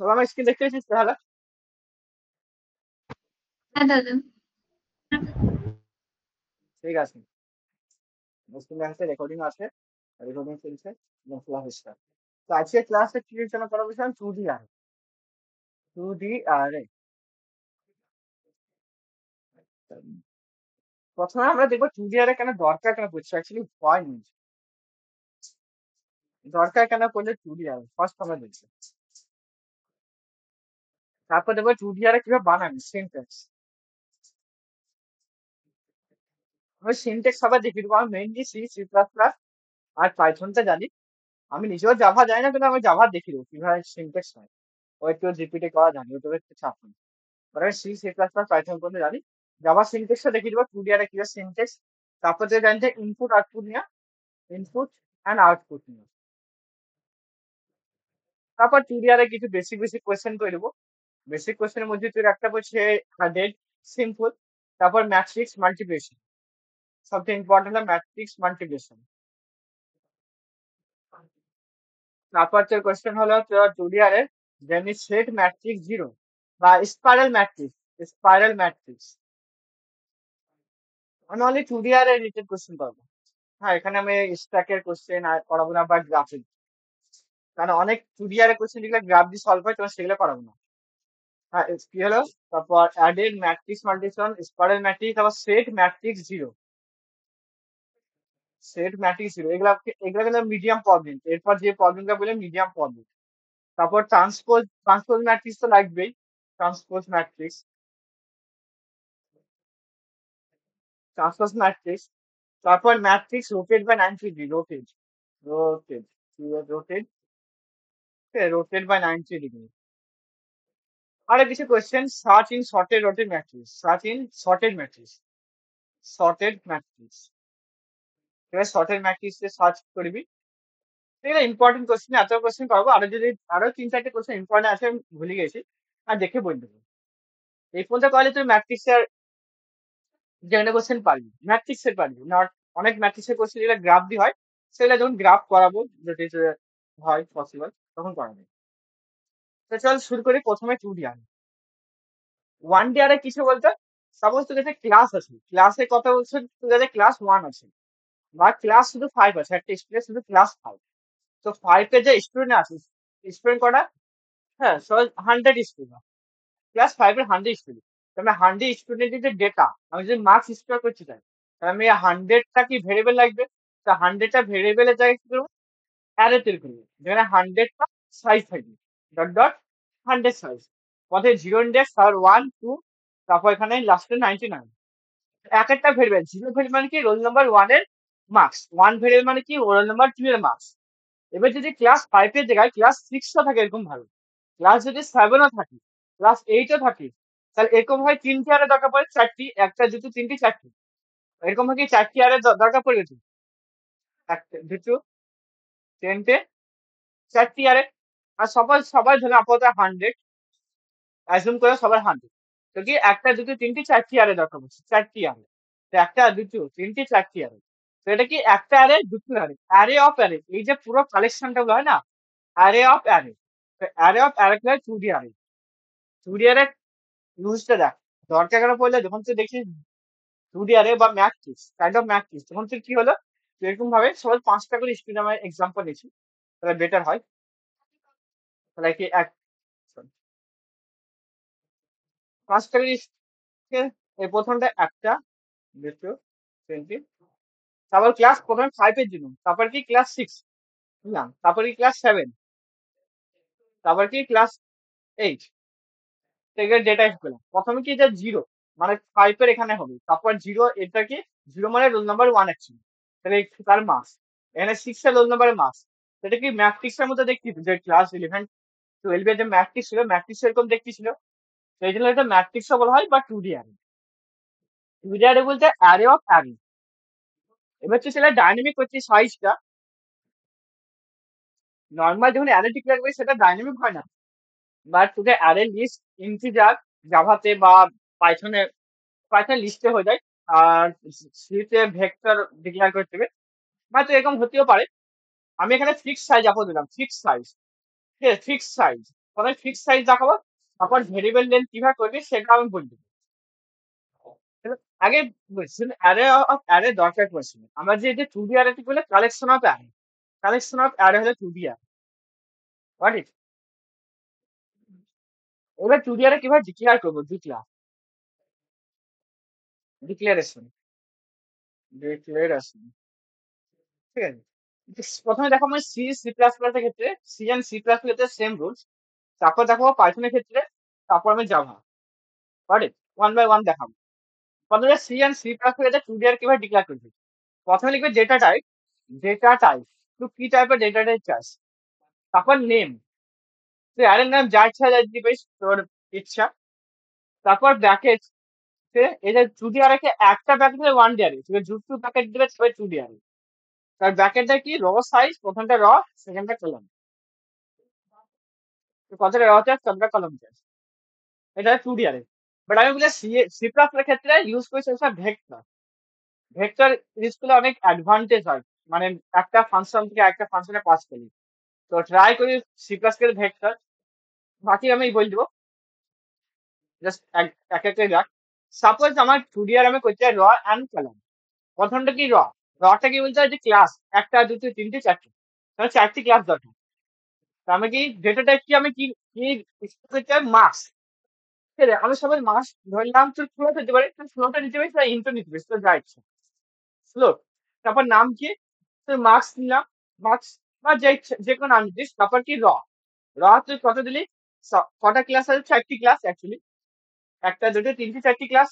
সবাই আমার স্ক্রিন দেখতে পেয়েছিস তাহলে? হ্যাঁ দাদা। ঠিক আছে, স্ক্রিন দেখাচ্ছে, রেকর্ডিং আছে, রেকর্ডিং চলছে, মশলা হচ্ছে। তো আজকে ক্লাসে কি আলোচনা করা বলছিলাম? 2D আর 2D আর প্রথমে আমরা দেখবো 2D আর কেন দরকার, কেন পড়ছে অ্যাকচুয়ালি ভয় নেই, দরকার কেন পড়লে 2D আর ফার্স্ট আমরা দেখবো। তারপর দেখবো 2D আর কিভাবে বানাবি সিনট্যাক্স। আমি সিনট্যাক্স আবার দেখি দেবো। আমি মেইনলি সি সি প্লাস প্লাস আর পাইথনটা জানি। আমি নিজেও জাভা জানি না, কিন্তু আমি জাভা দেখি দেবো কিভাবে সিনট্যাক্স হয়। ওই একটু জিপিটি করা জানি, ওটা একটু চাপ নেই। আমি C C plus plus Python করতে জানি। জাভা সিনট্যাক্সটা দেখিয়ে দেবো 2D আর কিভাবে সিনট্যাক্স। তারপর যে জানি যে ইনপুট আউটপুট নিয়ে, ইনপুট অ্যান্ড আউটপুট নিয়ে। তারপর 2D আর কিছু বেসিক বেসিক কোয়েশ্চেন করে দেবো। বেসিক কোয়েশ্চেনের মধ্যে তুই একটা বলছে হান্ড্রেড, সিম্পল। তারপর ম্যাট্রিক্স মাল্টিপ্লিকেশন, সবচেয়ে ইম্পর্টেন্ট হলো ম্যাট্রিক্স মাল্টিপ্লিকেশন। তারপর তোর কোয়েশ্চেন হলো তোর 2D আর এর যেমনি সেট ম্যাট্রিক্স জিরো বা স্পাইরাল ম্যাট্রিক্স, স্পাইরাল ম্যাট্রিক্স। আমি অনলি 2D আর এর রিলেটেড কোয়েশ্চেন পাবো। হ্যাঁ, এখানে আমি স্ট্যাকের কোয়েশ্চেন আর করাবো না, বা গ্রাফিক। কারণ অনেক 2D আর এর কোয়েশ্চেন যেগুলো গ্রাফ দিয়ে সলভ হয়, তোমার সেগুলো করাবো না। হ্যাঁ, কি হলো? তারপর added matrix multiplication, spiral matrix, আবার set matrix zero, set matrix zero. এগুলা এগুলা কিন্তু মিডিয়াম প্রবলেম। এরপর যে প্রবলেমটা বলে মিডিয়াম প্রবলেম। তারপর ট্রান্সপোজ, ট্রান্সপোজ ম্যাট্রিক্স তো লাগবেই, ট্রান্সপোজ ম্যাট্রিক্স, ট্রান্সপোজ ম্যাট্রিক্স। তারপর matrix rotate by 90 degree, rotate, rotate, rotate, rotate by 90 degree. আর কিছু question, search in sorted rotated matrix, search in sorted matrix, sorted matrix. এবার sorted matrix এ search করবি। এটা important question, এত question পাবো। আরো যদি আরো 3-4টে কোয়েশ্চেন ইম্পর্টেন্ট আছে, আমি ভুলে গেছি, আর দেখে বলে দেবো। এই পর্যন্ত পারলে তুই ম্যাট্রিক্স এর যেখানে কোয়েশ্চেন পারবি, ম্যাট্রিক্স এর পারবি না। অনেক ম্যাট্রিক্স এর কোয়েশ্চেন যেটা গ্রাফ দিয়ে হয়, সেগুলো যখন গ্রাফ করাবো, যদি হয় পসিবল, তখন করাবো। তো চল শুরু করি প্রথমে 2D আর। 1D আর কিছু বলতে, সাপোজ তোর কাছে ক্লাস আছে, ক্লাসের কথা বলছে, তোর কাছে ক্লাস 1 আছে, বা ক্লাস শুধু 5 আছে, একটা স্টুডেন্ট শুধু ক্লাস 5। তো 5 এর যে স্টুডেন্ট আছে, স্টুডেন্ট কটা? হ্যাঁ, সবাই 100 স্টুডেন্ট, ক্লাস 5 এর 100 স্টুডেন্ট। তাহলে 100 স্টুডেন্টের যে ডেটা, আমি যদি মার্কস স্টোর করতে চাই, তাহলে আমি 100টা কি ভেরিয়েবল লাগবে। তো 100টা ভেরিয়েবলের জায়গায় কি করবো? অ্যারে তৈরি করবো, যেখানে 100টা সাইজ থাকবে, ডট ডট 100 সাইজ। পথে জিরো ইন্ডেক্স আর 1 2, তারপর এখানে লাস্টে 99। এক একটা ভেরিয়েবল, জিরো ভেরিয়েবল মানে কি রোল নাম্বার 1 এর মার্কস, 1 ভেরিয়েবল মানে কি রোল নাম্বার 2 এর মার্কস। এবার যদি ক্লাস 5 এর জায়গায় ক্লাস 6ও থাকে, এরকম ভাবে ক্লাস যদি 7ও থাকে, ক্লাস 8ও থাকে, তাহলে এরকম হয় 3টে আরে দরকার পড়ে, 4টি, একটা দুটো তিনটি চারটি, এরকম হয় কি 4টি আরে দরকার পড়ে গেছে, একটা দুটো তিনটে 4টি আরে। আর সবাই সবাই ধরে আপাতত 100, অ্যাজুম করে সবার 100। তো কি একটা দুটো তিনটি 4টি আরে দরকার পড়ছে, 4টি আরে। তো একটা দুটো তিনটি 4টি আরে। তো এটা কি একটা আরে দুটো আরে, অ্যারে অফ অ্যারে, এই যে পুরো কালেকশনটা হয় না, array of array. Array of array 2D আরে। 2D আরে ইউজটা দেখ, দরকার কেন পড়লে, যখন তুই দেখছিস 2D আরে বা ম্যাট্রিক্স, কাইন্ড অফ ম্যাট্রিক্স, তখন তুই কি হলো, তুই এরকম ভাবে সবাই 5টা করে স্টুডেন্ট, আমার এক্সাম্পল নিচ্ছি, তাহলে বেটার হয়। তাহলে কি এক, 5টা করে এই প্রথমটা একটা, দুটো, তিনটি। তারপর ক্লাস প্রথমে 5 এর জন্য, তারপর কি ক্লাস 6, বুঝলাম, তারপর কি ক্লাস 7, তারপর কি ক্লাস 8। থেকে ডেটা পেলাম প্রথমে কি, এটা জিরো, মানে 5 এর এখানে হবে, তারপর জিরো, এটা কি জিরো মানে রোল নাম্বার 1 অ্যাকচুয়ালি, তাহলে তার মাস। এখানে 6 এর রোল নাম্বারের মাস। সেটা কি ম্যাট্রিক্সের মধ্যে দেখছি, যে ক্লাস 11 12 এর যে ম্যাট্রিক্স ছিল, ম্যাট্রিক্স এরকম দেখতে ছিল। সেই জন্য এটা ম্যাট্রিক্স বলা হয়, বা 2D অ্যারে। 2D অ্যারে বলতে অ্যারে অফ অ্যারে। এবার তো সেটা ডাইনামিক করছে সাইজটা। নর্মাল যখন অ্যারে ডিক্লেয়ার করি, সেটা ডাইনামিক হয় না, বাট তোকে অ্যারে লিস্ট ইন্টিজার জাভাতে বা পাইথনে, পাইথন লিস্টে হয়ে যায়। আর সিতে ভেক্টর ডিক্লেয়ার করতে হবে, বা তো এরকম হতেও পারে। আমি এখানে ফিক্স সাইজ আপো দিলাম, ফিক্স সাইজ, ঠিক আছে, ফিক্স সাইজ। প্রথমে ফিক্স সাইজ দেখাবো, তারপর ভেরিয়েবল লেন্থ কিভাবে করবি সেটা আমি বলবো। আগে বুঝছেন অ্যারে অফ অ্যারে দরকার পড়ছে না। আমরা যে টু ডি অ্যারে বলে collection of array, collection of array হলো two D array. What it? এবার টু ডি অ্যারে কিভাবে ডিক্লেয়ার করবো? ডিক্লারেশন, ডিক্লারেশন, ঠিক আছে। প্রথমে দেখো আমি সি সি প্লাস প্লাস এর ক্ষেত্রে, সি এন্ড সি প্লাস ক্ষেত্রে সেম রুলস। তারপর দেখো পাইথনের ক্ষেত্রে, তারপর আমি Java. What it? One by one দেখাবো। প্রথমে সি এন্ড সি প্লাস ক্ষেত্রে টু ডি অ্যারে কিভাবে ডিক্লেয়ার করবি? প্রথমে লিখবে ডেটা টাইপ, ডেটা টাইপ, তুই কি টাইপের ডেটা টাইপ চাস। তারপর নেম, তুই অ্যারের নাম যা ইচ্ছা যা দিবিস তোর ইচ্ছা। তারপর ব্র্যাকেট, এটা টু ডি আরে একটা ব্র্যাকেট দিলে ওয়ান ডি আরে, তুই দুটো ব্র্যাকেট দিলে তবে টু ডি আরে। তার ব্র্যাকেটটা কি? র সাইজ, প্রথমটা র, সেকেন্ডটা কলাম। কতটা র চাস, কতটা কলাম চাস, এটা টু ডি আরে। বাট আমি বলি সি সি প্লাস এর ক্ষেত্রে ইউজ করেছি হচ্ছে ভেক্টর। ভেক্টর ইউজ করলে অনেক অ্যাডভান্টেজ হয়, মানে একটা ফাংশন থেকে একটা ফাংশনে পাস করি। তো ট্রাই করি সি প্লাস এর ভেক্টর, বাকি আমি বলে দিব। জাস্ট এক এক একটা দেখ। সাপোজ আমার টু ডি আর আমি করতে চাই র অ্যান্ড কলাম। প্রথমটা কি র, রটা কি বলতে হয় যে ক্লাস, একটা দুটো তিনটে চারটে, তাহলে চারটি ক্লাস দরকার। তো আমি কি ডেটা টাইপ কি আমি কি কি করতে চাই? মার্কস। ঠিক আছে, আমি সবাই মার্কস ধরলাম, তুই ফ্লোট হতে পারে, তুই ফ্লোটে নিতে পারিস, তাই ইন্টু নিতে পারিস, তোর যা ইচ্ছা। ফ্লোট। তারপর নাম কি? তুই মার্কস নিলাম, মার্কস বা যে যে কোনো নাম দিস। তারপর কি র, র তুই কত দিলি? কটা ক্লাস আছে? চারটি ক্লাস অ্যাকচুয়ালি, একটা দুটো তিনটে চারটি ক্লাস।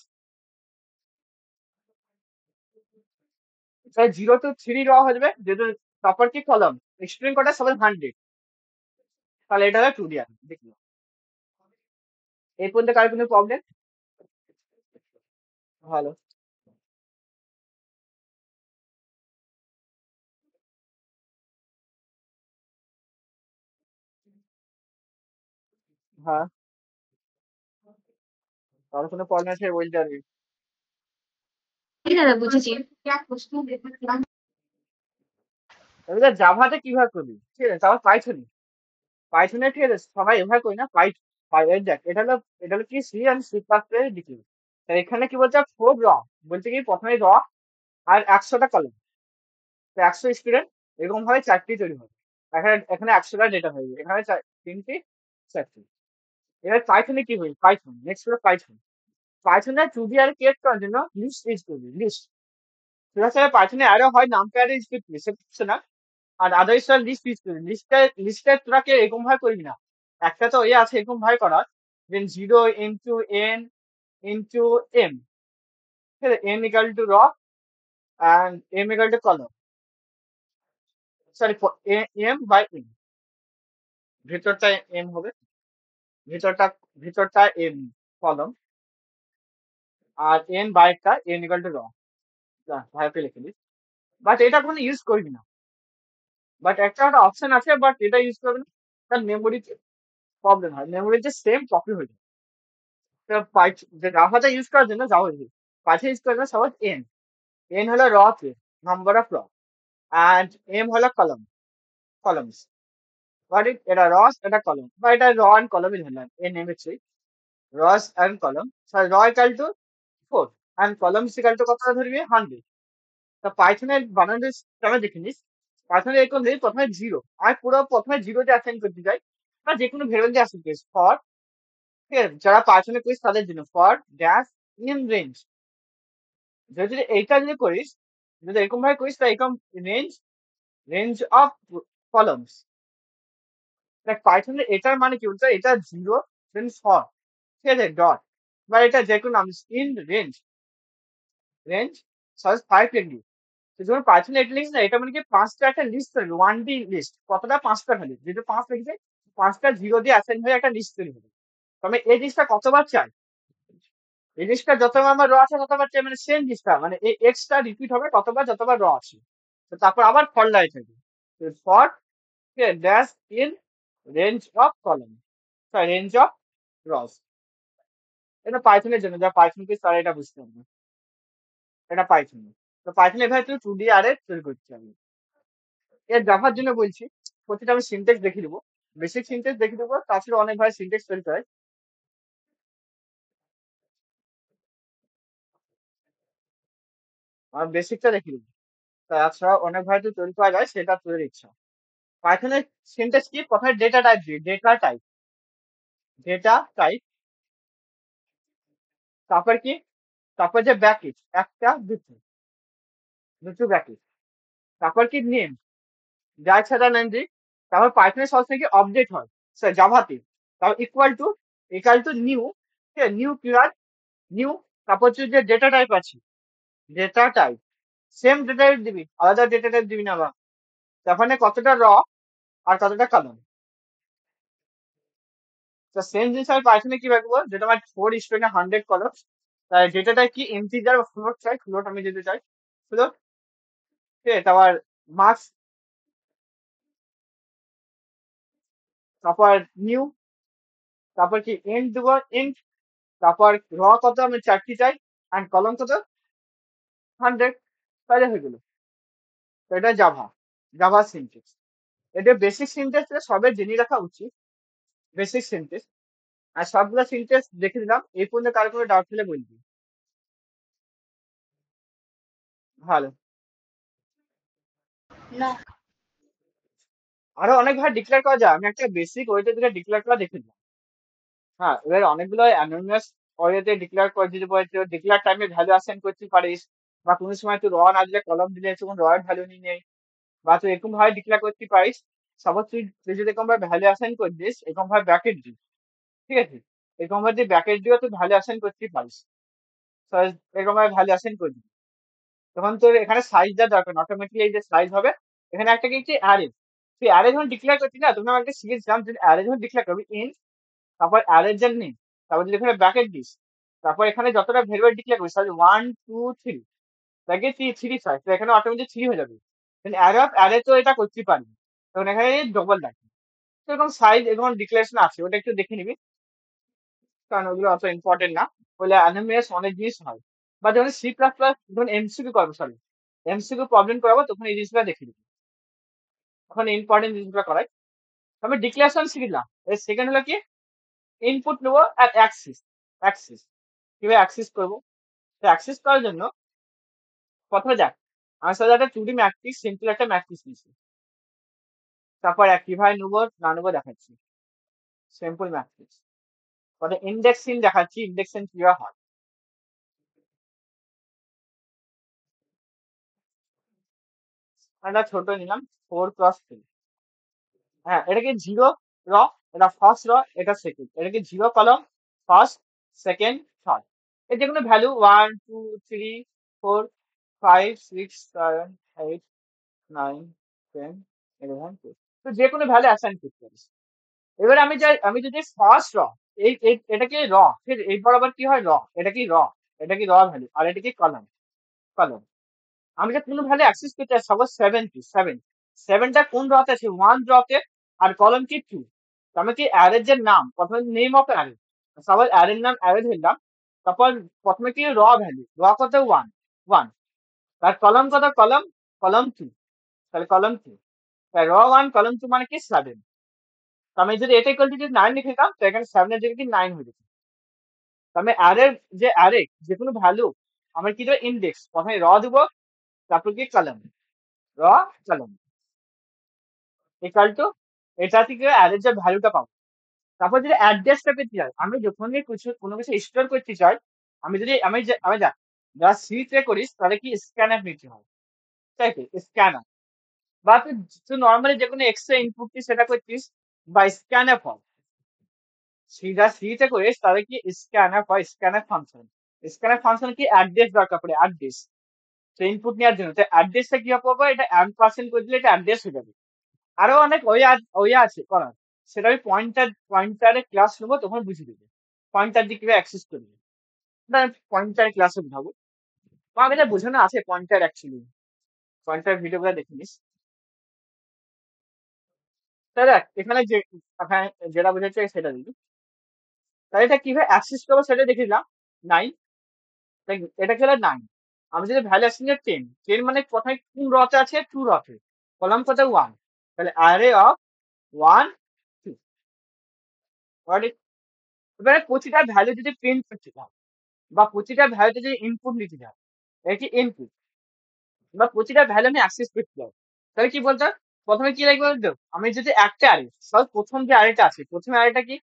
তাহলে 0 to 3 দেওয়া হয়ে যাবে যেহেতু। তারপর কি কলম, স্ট্রিং কটা? সবাই 100। তাহলে এটা হলো টু ডি আর, দেখলো। এই পর্যন্ত কার কোনো প্রবলেম? ভালো। হ্যাঁ, কার কোনো প্রবলেম আছে বলতে পারবি। জি দাদা, বুঝেছি। এবার জাভাতে কিভাবে করবি, ঠিক আছে। তারপর পাইথনে, পাইথনে ঠিক আছে সবাই এভাবে করি না। দেখ, এটা হলো কি সি এন্ড সি প্লাস এর ডিক্লেয়ার। এখানে কি বলছে? ফোর র, বলতে কি প্রথমে র আর 100টা কলম। তো 100 স্টুডেন্ট, এরকম ভাবে চারটি তৈরি হবে। এখানে এখানে 100টা ডেটা হয়ে যাবে, এখানে তিনটি, চারটি। এবার পাইথনে কি হবে? পাইথন নেক্সট হলো পাইথন। পাইথনে টু ডি আর ক্রিয়েট করার জন্য লিস্ট ইউজ করবি, লিস্ট। ঠিক আছে, পাইথনে আরো হয় নাম প্যাড ইউজ করবি, সেটা না। আর আদার্স লিস্ট ইউজ করবি। লিস্টে তোরাকে এরকম ভাবে করবি না। একটা তো এ আছে এরকম ভাবে করার, দেন 0 into n into m, ঠিক আছে, n equal to raw and m equal to column, sorry, m by n, ভিতরটা m হবে, ভিতরটা ভিতরটা m কলম, আর n বাইরটা n equal to raw। ভাইকে লিখে দিস, বাট এটা কোনো ইউজ করবি না। বাট একটা অপশন আছে, বাট এটা ইউজ করবি না, তার মেমোরিতে প্রবলেম হয়, মেমোরিতে সেম কপি হয়ে যায়। যে জাভাটা ইউজ করার জন্য যাওয়া উচিত, পাইথন ইউজ করার জন্য সহজ এন। এন হলো র কে, নাম্বার অফ র, অ্যান্ড এম হলো কলম, কলমস। বাট এটা রস, এটা কলম, বা এটা র অ্যান্ড কলমই ধরলাম, এন এম এর থ্রি, রস অ্যান্ড কলম। সরি, র ইকাল টু 4 অ্যান্ড কলম ইকাল টু কত ধরবি? 100। তা পাইথনের বানানটা কেমন দেখে নিস। পাইথনে এরকম দিই, প্রথমে জিরো, আমি পুরো প্রথমে জিরোতে অ্যাসাইন করতে চাই, বা যে কোনো ভেরিয়েবল দিয়ে অ্যাসাইন করিস। ফর, ঠিক আছে, যারা পাইথনে করিস তাদের জন্য ফর ড্যাশ ইন রেঞ্জ। যদি এইটা যদি করিস, যদি এরকম ভাবে করিস, তাই এরকম রেঞ্জ, রেঞ্জ অফ কলমস। দেখ পাইথনে এটার মানে কি বলতো, এটা জিরো, দেন ফর, ঠিক আছে, ডট, বা এটা যে কোনো নাম, ইন রেঞ্জ, রেঞ্জ সাজ 520। তো যখন পাইথনে এটা লিখিস না, এটা মানে কি পাঁচটা একটা লিস্ট তৈরি, ওয়ান ডি লিস্ট। কতটা? পাঁচটা খালি, যেহেতু পাঁচ লিখছে, পাঁচটা জিরো দিয়ে অ্যাসাইন হয়ে একটা লিস্ট তৈরি হবে। তো আমি এই জিনিসটা কতবার চাই, এই জিনিসটা যতবার আমার র আছে ততবার চাই, মানে সেম জিনিসটা, মানে এই এক্সটা রিপিট হবে ততবার যতবার র আছে। তো তারপর আবার ফর লাই থাকবে, for dash in range of কলম, রেঞ্জ অফ রস। এটা পাইথনের জন্য, যা পাইথন কে তারা এটা বুঝতে হবে। এটা পাইথন। তো পাইথন এভাবে তুই টু ডি আর এ তৈরি করতে হবে। এর জাভার জন্য বলছি, প্রতিটা আমি সিনটেক্স দেখে দিব। বেসিক সিনট্যাক্স দেখে দেবো, তাছাড়া অনেক ভাই সিনট্যাক্স তৈরি করে। আর বেসিকটা দেখে দেবো, তাছাড়া অনেক ভাই তো তৈরি করা যায়, সেটা তৈরি ইচ্ছা। পাইথনের সিনট্যাক্স কি, প্রথমে ডেটা টাইপ দিই, ডেটা টাইপ, তারপর কি, তারপর যে ব্যাকেট, একটা দুটো, দুটো ব্যাকেট, তারপর কি নেম, যার সাথে নেম দিই। তারপর পাইথনের সব থেকে আপডেট হয় স্যার জাভাতে, তারপর ইকুয়াল টু নিউ, ঠিক আছে, নিউ ক্লিয়ার, নিউ, তারপর হচ্ছে যে ডেটা টাইপ আছে, data type, same data type দিবি, আলাদা ডেটা টাইপ দিবি না বা, তারপরে কতটা র আর কতটা কলম। তো সেম জিনিস আমি পাইথনে কি রাখবো, যেটা আমার 4:100 কলম, তাই ডেটা টাইপ কি, ইন্টিজার বা ফ্লোট চাই, ফ্লোট আমি যেতে চাই, ফ্লোট, ঠিক আছে, তারপর মার্কস, তারপর নিউ, তারপর কি এন্ড দেবো, এন্ড, তারপর র কত আমি 4টি চাই, আর কলম কত 100, তাহলে হয়ে গেল। তো এটা জাভা সিনট্যাক্স। এটা বেসিক সিনট্যাক্স সবে জেনে রাখা উচিত, বেসিক সিনট্যাক্স। আর সবগুলো সিনট্যাক্স দেখে দিলাম, এই পর্যন্ত কারো কোনো ডাউট হলে বলবি। ভালো। না। আরো অনেক ভাবে ডিক্লেয়ার করা যায়, আমি একটা বেসিক ওয়েতে দিকে ডিক্লেয়ার করা দেখে দিলাম। হ্যাঁ, এবার অনেকগুলো অ্যানোনিমাস ওয়েতে ডিক্লেয়ার করে দিতে পারিস, ডিক্লেয়ার টাইমে ভ্যালু অ্যাসাইন করতে পারিস, বা কোনো সময় তুই র না দিলে কলম দিলে তখন র এর ভ্যালু নিয়ে নেই, বা তুই এরকম ভাবে ডিক্লেয়ার করতে পারিস। সাপোজ তুই যদি এরকম ভাবে ভ্যালু অ্যাসাইন করে দিস, এরকম ভাবে ব্র্যাকেট দিস, ঠিক আছে, এরকম ভাবে ব্র্যাকেট দিয়েও তুই ভ্যালু অ্যাসাইন করতে পারিস। So, এরকম ভাবে ভ্যালু অ্যাসাইন করে দিবি, তখন তোর এখানে সাইজ দেওয়ার দরকার না, অটোমেটিক্যালি এই যে সাইজ হবে, এখানে একটা কি অ্যারে, তুই অ্যারে যখন ডিক্লেয়ার করছিস না, তুমি আমাকে শিখেছিলাম যে অ্যারে যখন ডিক্লেয়ার করবি, ইন, তারপর অ্যারের যে নেম, তারপর যদি এখানে ব্র্যাকেট দিস, তারপর এখানে যতটা ভেরিয়েবল ডিক্লেয়ার করিস, তাহলে 1 2 3, তাকে 3 তো এখানে অটোমেটিক 3 হয়ে যাবে। অ্যারে অফ অ্যারে তো এটা করতে পারবি, তখন এখানে ডবল রাখবি। তো এরকম সাইজ এরকম ডিক্লারেশন আছে, ওটা একটু দেখে নিবি, কারণ ওগুলো অত ইম্পর্টেন্ট না, বলে অ্যানোনিমাস অনেক জিনিস হয়। বা যখন C++, যখন এমসিকিউ করবো, সরি, এমসিকিউ প্রবলেম করাবো, তখন এই জিনিসগুলো দেখে নিবি, তখন ইম্পর্টেন্ট জিনিসগুলো করাই। তবে ডিক্লারেশন শিখলাম, এর সেকেন্ড হলো কি, ইনপুট নেবো আর অ্যাক্সিস কিভাবে অ্যাক্সিস করবো। তো অ্যাক্সেস করার জন্য প্রথমে দেখ, আমার সাথে একটা 2D ম্যাট্রিক্স, সিম্পল একটা ম্যাট্রিক্স নিচ্ছি, তারপর কিভাবে নেবো না নেবো দেখাচ্ছি, সিম্পল ম্যাট্রিক্স, তারপরে ইন্ডেক্সিং দেখাচ্ছি, ইন্ডেক্সিং কিভাবে হয়। একটা ছোট নিলাম, 4 × 3, হ্যাঁ, এটা কি জিরো র, এটা ফার্স্ট র, এটা সেকেন্ড, এটা কি জিরো কলম, ফার্স্ট, সেকেন্ড, থার্ড, এর যে কোনো ভ্যালু 1 2 3 4 5 6 7 8 9 10 11 12, তো যে কোনো ভ্যালু অ্যাসাইন করতে পারিস। এবার আমি যদি ফার্স্ট র, এটা কি র, ঠিক এই বরাবর কি হয় র, এটা কি র, এটা কি র ভ্যালু, আর এটা কি কলম, কলম। আমি যে কোনো ভ্যালু অ্যাক্সেস করতে চাই, সাপোজ 7টা কোন রতে আছে, 1 রতে, আর কলম কি 2, আমি কি অ্যারের যে নাম, প্রথমে নেম অফ অ্যারে, সাপোজ অ্যারের নাম অ্যারে ধরলাম, তারপর প্রথমে কি ভ্যালু, কত 1, তার কলম কত, কলম 2, তাহলে কলম 2, তাই র 1 কলম 2 মানে কি 7। তো আমি যদি এটা ইকুয়াল টু যদি 9 লিখে দিতাম, তো এখানে 7 এর জায়গায় কি 9 হয়ে যেত। তো আমি অ্যারে যে কোনো ভ্যালু, আমার কি দেবো, ইন্ডেক্স, প্রথমে দিব, তারপর কি র কলম ইকুয়াল টু, এটা থেকে অ্যারের যে ভ্যালুটা পাবো। তারপর যদি অ্যাড্রেসটা পেতে চাই, আমি যখনই কোনো কিছু স্টোর করতে চাই, আমি যদি আমি যারা সিতে করিস, তাহলে কি স্ক্যানার নিতে হয়, তাই তো, স্ক্যানার, বা তুই নর্মালি যে কোনো এক্সট্রা ইনপুট কি সেটা করছিস, বা স্ক্যানার হয়, সিতে করিস, তাহলে কি স্ক্যানার হয়, স্ক্যানার ফাংশন কি অ্যাড্রেস দরকার পড়ে, অ্যাড্রেস, তো ইনপুট নেওয়ার জন্য, তো অ্যাড্রেসটা কি হবে, এটা % করে দিলে এটা অ্যাড্রেস হয়ে যাবে। আরো অনেক ওয়ে আছে করার, সেটা আমি পয়েন্টারে ক্লাস নেবো, তখন বুঝিয়ে দেবে পয়েন্টার দিয়ে কিভাবে অ্যাক্সেস করবে, না পয়েন্টার ক্লাসে উঠাবো, আমার কাছে বোঝানো আছে পয়েন্টার, অ্যাকচুয়ালি পয়েন্টার ভিডিও গুলো দেখে নিস। তাই দেখ এখানে এখানে যেটা বোঝাচ্ছে সেটা দিবি, তাই এটা কিভাবে অ্যাক্সেস করবো সেটা দেখে দিলাম। 9, এটা খেলে 9, আমি যদি ভ্যালু অ্যাক্সেস 10 মানে প্রথমে কোন রতে আছে, 2 রতে, কলাম কত 1, তাহলে অ্যারে অফ 1 Got it? এবারে প্রতিটা ভ্যালু যদি প্রিন্ট করতে চাও বা প্রতিটা ভ্যালু যদি ইনপুট নিতে চাও, এটা কি ইনপুট বা প্রতিটা ভ্যালু আমি অ্যাক্সেস করতে চাও, তাহলে কি বলতো? প্রথমে কি লাগবে বলতো? আমি যদি একটা অ্যারে, প্রথম যে অ্যারেটা আছে, প্রথমে অ্যারেটা কি,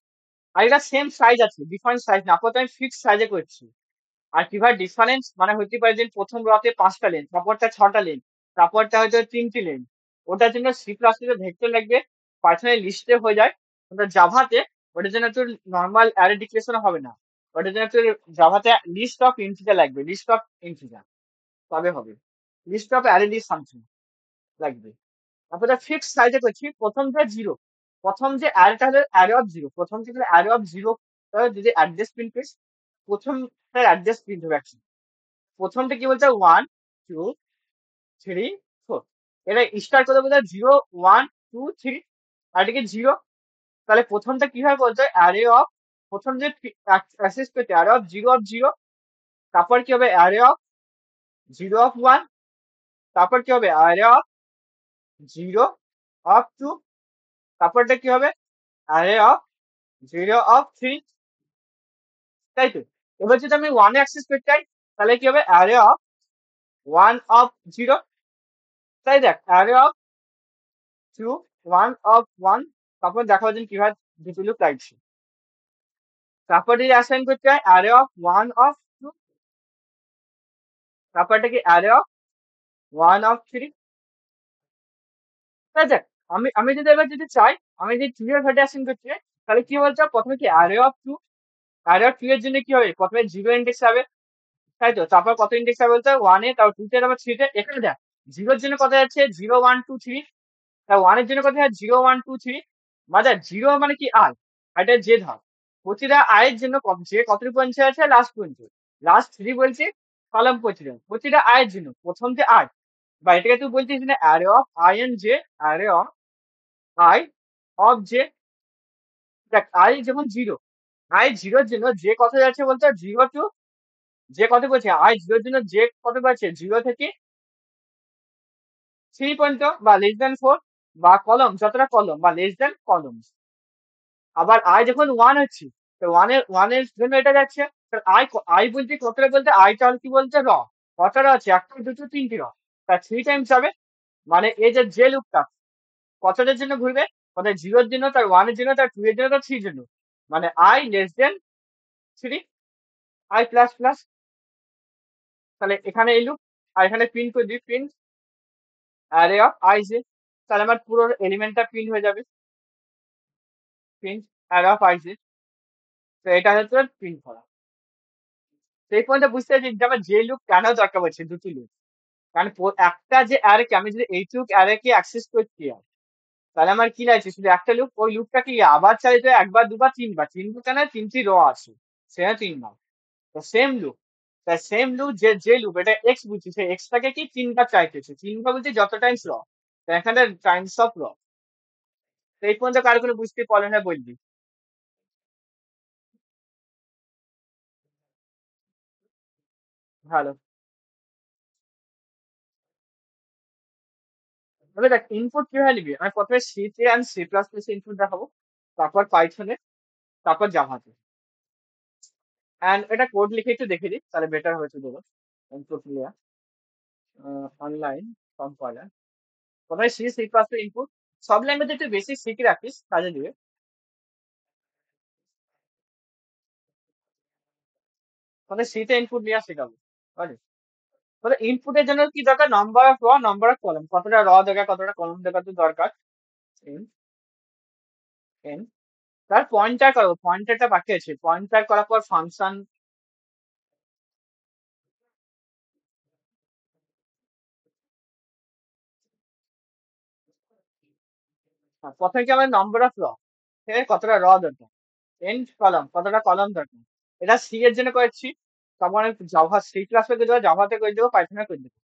অ্যারেটা সেম সাইজ আছে, ডিফারেন্ট সাইজ না, আপাতত আমি ফিক্সড সাইজে করছি। আর কিভাবে ডিফারেন্স মানে হতে পারে যে প্রথম রতে 5টা লেন, তারপরটা 6টা লেন, তারপরটা হয়তো 3টি লেন। ওটার জন্য সি প্লাস প্লাসে ভেক্টর লাগবে, পাইথনে লিস্টে হয়ে যায়। কিন্তু জাভাতে ওটার জন্য তোর নর্মাল অ্যারে ডিক্লেরেশন হবে না, ওটার জন্য তোর জাভাতে লিস্ট অফ ইন্টিজার লাগবে, লিস্ট অফ ইন্টিজার তবে হবে, list of array list something লাগবে। তারপরে ফিক্সড সাইজে করছি, প্রথম যে জিরো, প্রথম যে অ্যারেটা হলো অ্যারে অফ জিরো, প্রথম যে অ্যারে অফ জিরো যদি অ্যাড্রেস প্রিন্ট করিস, প্রথমটার অ্যাড্রেস প্রিন্ট হবে actually। প্রথমটা কি বলছে, 1 2 3 4, এটা স্টার্ট করে বোঝায় 0 1 2 3, আর এটাকে জিরো। তাহলে প্রথমটা কি হয় বলতো, অ্যারে অফ, প্রথম যে অ্যাক্সেস করতে অ্যারে অফ জিরো, তারপর কি হবে অ্যারে অফ 0 of 1, তারপর কি হবে অ্যারে অফ 0 of 2, তারপরটা কি হবে অ্যারে অফ 0 of 3, তাই তো? এবার যদি আমি ওয়ানে অ্যাক্সেস করতে চাই, তাহলে কি হবে অ্যারে অফ 1 of 0, তাই দেখ অ্যারে অফ 1 of 1, তারপর দেখা যাচ্ছে কিভাবে দুটো লুপ লাগছে। তারপর যদি অ্যাসাইন করতে হয় অ্যারে অফ 1 of 2, তারপরটা কি অ্যারে অফ 1 of 3, তাই দেখ। আমি আমি যদি এবার যদি চাই, আমি যদি 2 এর ভ্যালু অ্যাসাইন করতে চাই, তাহলে কি বলছে, প্রথমে কি অ্যারে অফ 2 এর জন্য কি হবে, প্রথমে 0 ইন্ডেক্স হবে, তাই তো? তারপর কত ইন্ডেক্স হবে বলতে 1 এ, তারপর 2 তে, তারপর 3 তে। এখানে দেখ, 0 এর জন্য কত যাচ্ছে 0 1 2 3, তা 1 এর জন্য কত হয় 0 1 2 3, মানে 0 মানে কি আই, আর এটা জে ধর। প্রতিটা আয়ের জন্য যে কতটুকু পয়েন্ট আছে, লাস্ট পয়েন্ট, লাস্ট 3 বলছে কলাম প্রতিটা, প্রতিটা আয়ের জন্য প্রথম যে আই, বা এটাকে তুই বলছিস না array of I N J, array of I of J. দেখ আই যখন জিরো, আই জিরোর জন্য যে কত যাচ্ছে বলতে 0 টু, যে কত বলছে আই জিরোর জন্য যে কত পাচ্ছে 0 থেকে 3 পর্যন্ত বা লেস দ্যান 4, বা কলম যতটা কলম বা লেস দ্যান কলম। আবার আই যখন 1 হচ্ছে, তো ওয়ানের জন্য এটা যাচ্ছে, আই বলতে কতটা বলতে, আইটা হল কি বলতে র, কতটা আছে, একটা দুটো তিনটি র, তার 3 টাইমস যাবে। মানে এই যে লুপটা কতটার জন্য ঘুরবে, কত 0-এর জন্য, তার 1-এর জন্য, তার 2 এর জন্য, তার 3 এর জন্য, মানে I <3, I++। তাহলে এখানে এই লুপ, আর এখানে প্রিন্ট করে দিই, print array of i J, তাহলে আমার পুরো এলিমেন্টটা প্রিন্ট হয়ে যাবে, print array of i J. তো এটা হচ্ছে প্রিন্ট করা। তো এই পর্যন্ত বুঝতে পারছি যে আমার যে লুপ কেন দরকার পড়ছে, দুটি লুপ। কারণ একটা যে অ্যারে কে আমি যদি এইটুক অ্যারে কে অ্যাক্সেস করতে হয়, তাহলে আমার কি লাগছে, শুধু একটা লুপ, ওই লুপটা কি আবার চালিত হয় একবার দুবার তিনবার, তিনবার কেন, 3টি র আছে, সেটা 3 বার। তো সেম লুপ, তাই সেম লুপ, যে লুপ এটা এক্স বুঝছি, সেই এক্সটাকে কি 3বার চাইতেছে, 3বার বলতে যত টাইমস র, তো এখানে টাইমস অফ র। তো এই পর্যন্ত কারো কোনো বুঝতে পারলো না বলবি? ভালো। তবে দেখ ইনপুট কিভাবে নিবি, আমি প্রথমে সি তে আর C++ ইনপুট দেখাবো, তারপর পাইথনে, তারপর জাভাতে। অ্যান্ড এটা কোড লিখে একটু দেখে দিই, তাহলে বেটার হয়েছে দেবো। ইনপুট নিয়ে অনলাইন কম্পাইলার, প্রথমে C++ ইনপুট, সব ল্যাঙ্গুয়েজে একটু বেশি শিখে রাখিস, কাজে দিবে। প্রথমে সি তে ইনপুট নেওয়া শেখাবো, বুঝলি? তাহলে ইনপুটের জন্য কি দরকার, নাম্বার অফ র, নাম্বার অফ কলম, কতটা র দরকার, কতটা কলম দরকার, তো দরকার এন, এন। তার পয়েন্টার করো, পয়েন্টারটা বাকি আছে, পয়েন্টার করার পর ফাংশন। প্রথমে কি আমাদের নাম্বার অফ র, ঠিক আছে, কতটা র দরকার, এন কলম, কতটা কলম দরকার, এটা সি এর জন্য করেছি। তারপরে জাভা C++ করে দেবো, জাভাতে করে দেবো, পাইথনে করে দেবো।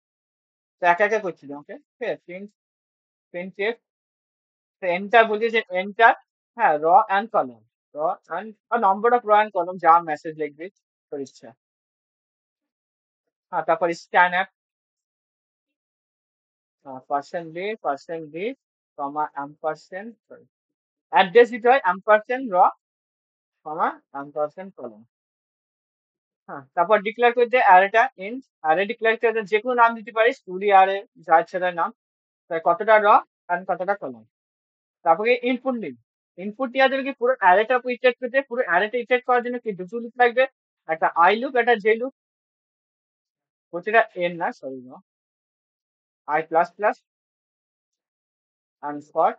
তো একে একে করছি, ওকে, ঠিক আছে। প্রিন্ট, প্রিন্ট এন্টার বলছি যে এন্টার, হ্যাঁ, র অ্যান্ড কলম, র অ্যান্ড নম্বর অফ র অ্যান্ড কলম, যা মেসেজ লিখবি তোর ইচ্ছা। হ্যাঁ, তারপর স্ক্যান অ্যাপ, %d, কমা অ্যাম্পারসেন্ড, সরি, অ্যাড্রেস দিতে হয়, অ্যাম্পারসেন্ড র, কমা ampersand কলম। হ্যাঁ, তারপর ডিক্লেয়ার করতে অ্যারেটা ইন্ট, অ্যারে ডিক্লেয়ার করতে যে কোনো নাম দিতে পারিস, 2D অ্যারে যা ইচ্ছা তার নাম, তাই কতটা র আর কতটা কলম। তারপরে ইনপুট নিন, ইনপুট নেওয়া যাবে কি পুরো অ্যারেটা ইটারেট করতে, পুরো অ্যারেটা ইটারেট করার জন্য কি দুটো লুপ লাগবে, একটা আই লুপ একটা জে লুপ, প্রতিটা এন না সরি না I plus plus and for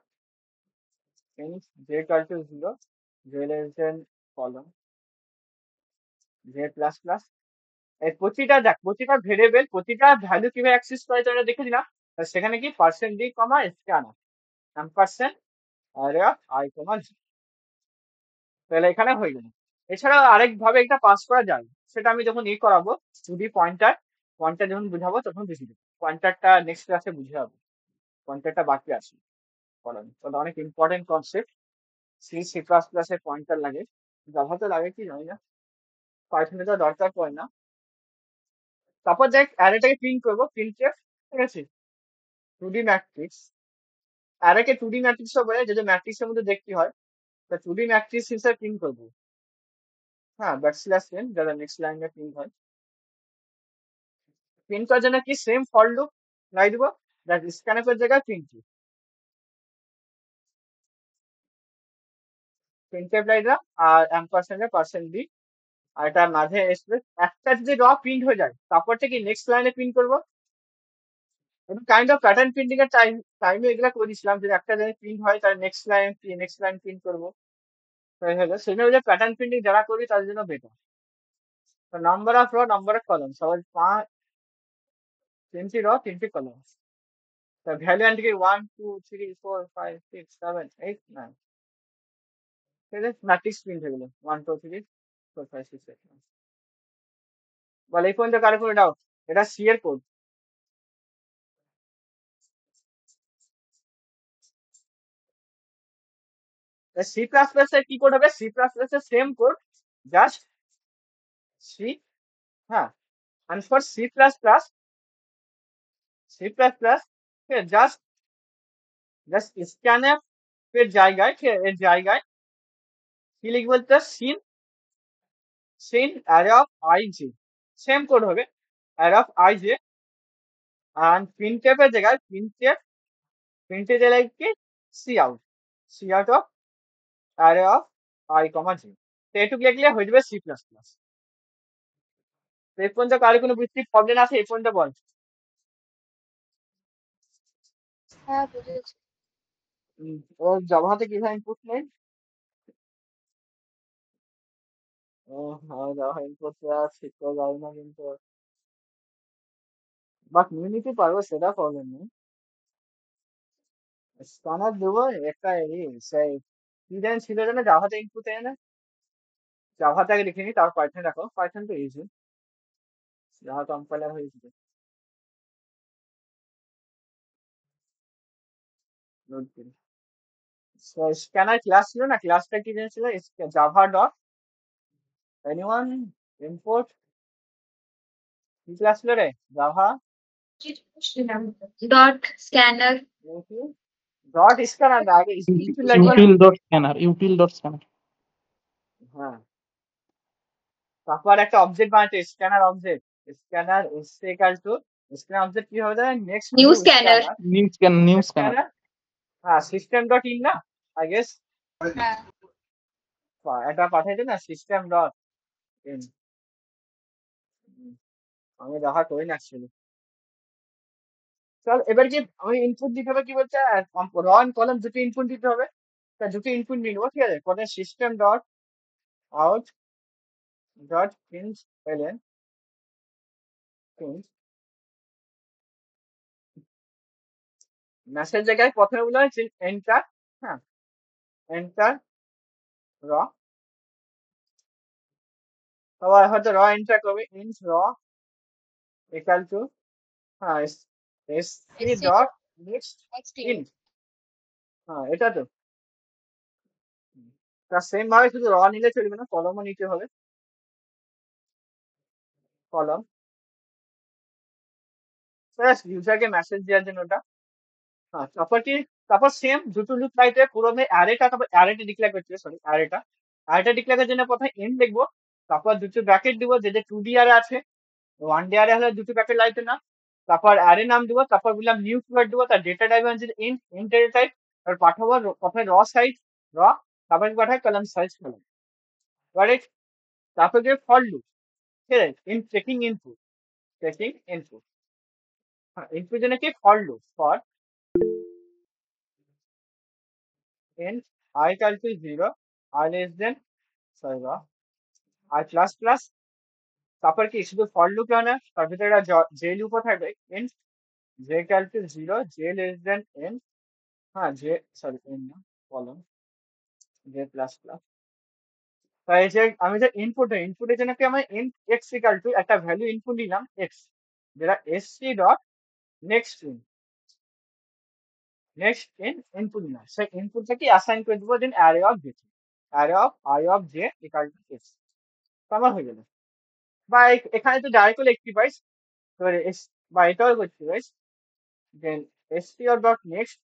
in j equal to 0, j less than column j plus plus। এই প্রতিটা দেখ প্রতিটা ভেরিয়েবল প্রতিটা ভ্যালু কিভাবে অ্যাক্সেস করে তোরা দেখে দিলাম। সেখানে কি percent d comma scanner ampersand array of i comma g, তাহলে এখানে হয়ে গেল। এছাড়াও আরেক ভাবে এটা পাস করা যায়, সেটা আমি যখন করাবো 2D পয়েন্টার, পয়েন্টার যখন বুঝাবো তখন বুঝিয়ে দেবো, পয়েন্টারটা নেক্সট ক্লাসে বুঝে হবে, পয়েন্টারটা বাকি আছে পড়ানো, ওটা অনেক important concept. C C plus প্লাসে পয়েন্টার লাগে, জাভাতে লাগে কি জানি না, পাইথনে তো দরকার পড়ে না। তারপর দেখ অ্যারেটাকে প্রিন্ট করবো, প্রিন্টে ঠিক আছে 2D ম্যাট্রিক্স, অ্যারেকে 2D ম্যাট্রিক্সও বলে, যদি ম্যাট্রিক্সের মধ্যে দেখতে হয় তা 2D ম্যাট্রিক্স হিসেবে প্রিন্ট করবো। হ্যাঁ, ব্যাকস্ল্যাশ এন যারা নেক্সট লাইনে প্রিন্ট হয়, প্রিন্ট করার জন্য কি সেম ফর লুপ লাই দিব, দেখ স্ক্যানএফের জায়গায় প্রিন্টএফ লাই দিলাম আর এম্পারসেন্টে পার্সেন্ট ডি, আর এটা মাঝে স্পেস, একটা যদি র প্রিন্ট হয়ে যায় তারপর থেকে নেক্সট লাইনে প্রিন্ট করবো। কাইন্ড অফ প্যাটার্ন প্রিন্টিং এর টাইমে এগুলা করেছিলাম, যদি একটা জায়গায় প্রিন্ট হয় তাহলে নেক্সট লাইন প্রিন্ট করবো, হয়ে গেল। সেজন্য যে প্যাটার্ন প্রিন্টিং যারা করি তাদের জন্য বেটার। তো নাম্বার অফ র নাম্বার অফ কলম সবাই তিনটি র তিনটি কলম, তা ভ্যালু এন্ড কি 1 2 3 4 5 6 7 8 9, ঠিক আছে ম্যাট্রিক্স প্রিন্ট হয়ে গেল 1 2 3 4 5 6 7। বলে এই পর্যন্ত কারো কোনো ডাউট? এটা সি এর কোড। সি প্লাস প্লাস এর কি কোড হবে, সি প্লাস প্লাস এর সেম কোড, জাস্ট সি, হ্যাঁ, and for C++, just just scanf এর জায়গায় এর জায়গায় কি লিখবো বলতে, cin cin array of i j, same code হবে অ্যারে অফ আই জে, আর প্রিন্টএফ এর জায়গায় প্রিন্টের জায়গায় কি cout of array of i comma j. তো এটুকু লিখলে হয়ে যাবে C++। এই পর্যন্ত কারো কোনো বৃত্তিক প্রবলেম আছে এই পর্যন্ত বল। হ্যাঁ বুঝেছি। ও জাভাতে কিভাবে ইনপুট নেই, ও হ্যাঁ জাভা ইনপুট শিখতে যাই না কিন্তু, বাট নিয়ে নিতে পারবো সেটা প্রবলেম নেই। স্ক্যানার দেবো একটা সেই কি জানি ছিল যেন জাভাতে ইনপুট এনে, জাভাতে আগে লিখে নি তারপর পাইথন রাখো, পাইথন তো ইজি, জাভা কম্পাইলার হয়ে যাবে। স্ক্যানার ক্লাস ছিল না, ক্লাসটা কি জানি ছিল, জাভা ডট এনিওয়ান ইম্পোর্ট, কি ক্লাস ছিল রে, Java dot scanner. Dot scanner না, আগে ইউটিল লাগবে না। util.scanner. হ্যাঁ, তারপর একটা অবজেক্ট বানাতে, scanner object, scanner equal to scanner object কি হবে, next new new scanner. New scanner. Scanner, হ্যাঁ সিস্টেম ডট ইন না আই গেস, হ্যাঁ এটা পাঠাইছে না সিস্টেম ডট ইন, আমি দেখা করি না actually। চল এবার কি আমি ইনপুট দিতে হবে কি বলছে, র এন্ড কলাম দুটো ইনপুট দিতে হবে, তা দুটো ইনপুট নিয়ে নেবো ঠিক আছে, প্রথমে system dot out dot print এলেন প্রিন্ট, মেসেজ জায়গায় প্রথমে বলা হয়েছে এন্টার, হ্যাঁ এন্টার র, সবাই হয়তো র এন্টার করবে, ইন্ট র ইকাল টু, হ্যাঁ S C dot next int, হ্যাঁ এটা তো, তার সেম ভাবে শুধু র নিলে চলবে না, কলমও নিতে হবে, কলম ইউজারকে মেসেজ দেওয়ার জন্য ওটা। হ্যাঁ, তারপর কি, তারপর সেম দুটো লুপ লাইতে পুরো অ্যারেটা, তারপর অ্যারেটা ডিক্লেয়ার করতে হবে, সরি অ্যারেটা আরেকটা ডিক্লেয়ারের জন্য প্রথমে n লিখবো, তারপর দুটো ব্র্যাকেট দিব, যে 2D আরে আছে, 1D আরে হলে দুটো ব্র্যাকেট লাগবে না। তারপর অ্যারে নাম দিব, তারপর বললাম নিউ কিওয়ার্ড দিব, তার ডেটা টাইপ হচ্ছে ইন্ট ডেটা টাইপ, তারপর পাঠাবো প্রথমে র সাইজ র, তারপর পাঠাই কলাম সাইজ কলাম, কারেক্ট। তারপর যে ফর লুপ, ঠিক আছে, চেকিং ইনপুট, চেকিং ইনপুট, হ্যাঁ ইনপুট জন্য কি for loop, for in I equal to 0, I less than, sorry I plus plus, তারপর কি শুধু ফর লুপ হয় না, তার ভিতরে একটা যে লুপও থাকবে, in j equal to 0, j less than n, হ্যাঁ j, সরি n না, কলম j প্লাস প্লাস। তাই এই যে আমি যে ইনপুটের জন্য কি আমি int x equal to একটা ভ্যালু ইনপুট নিলাম x, যেটা sc dot next in input নিলাম, সেই ইনপুটটা কি অ্যাসাইন করে দেবো then array of j, array of i of j equal to x, আমার হয়ে গেল। বা এখানে তো ডাইরেক্ট লিখতে পারিস, এবারে বা এটাও করতে পারিস, দেন str ডট নেক্সট,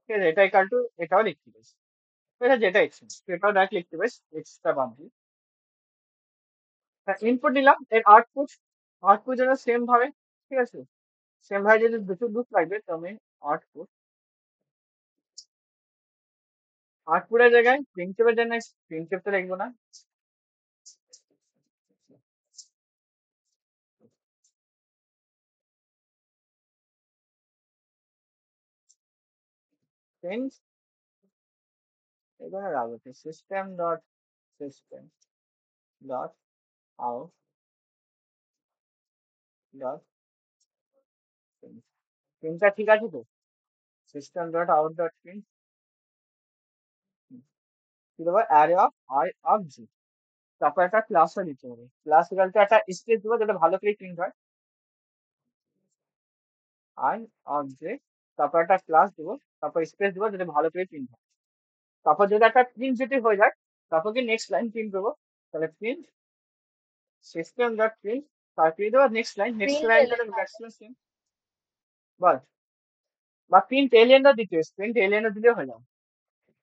ঠিক আছে, এটা ইকাল টু এটাও লিখতে পারিস, এটা যেটা ইচ্ছে এটাও ডাইরেক্ট লিখতে পারিস, এক্সট্রা বাদ দিয়ে। ইনপুট নিলাম, এর আউটপুট যেন সেম ভাবে, ঠিক আছে, সেম ভাবে যদি দুটো লুপ লাগবে তো আমি আউটপুট, আউটপুটের জায়গায় প্রিন্টফের জন্য প্রিন্টফটা লিখবো না, প্রিন্ট এখানে রাখবো system dot system dot out dot print, প্রিন্টটা ঠিক আছে তো, system dot out dot print, কি দেবো অ্যারে অফ আই অফ জি, তারপর একটা ক্লাসও নিতে হবে, ক্লাস ইকাল টু একটা স্পেস দেবো যাতে ভালো করে প্রিন্ট হয়, আই অফ জে, তারপর একটা ক্লাস দেবো, তারপর স্পেস দেবো যাতে ভালো করে প্রিন্ট হয়। তারপর যদি একটা প্রিন্ট যদি হয়ে যায়, তারপর কি নেক্সট লাইন প্রিন্ট করবো, তাহলে প্রিন্ট সিস্টেম ডট প্রিন্ট, তারপরে দেবো next line, next print line এলেন তাহলে না। ব্যাকস্ল্যাশ সেম, বাস, বা প্রিন্ট এলিয়েনও দিতে হবে, প্রিন্ট এলিয়েনও দিলেও হয়ে যাবে,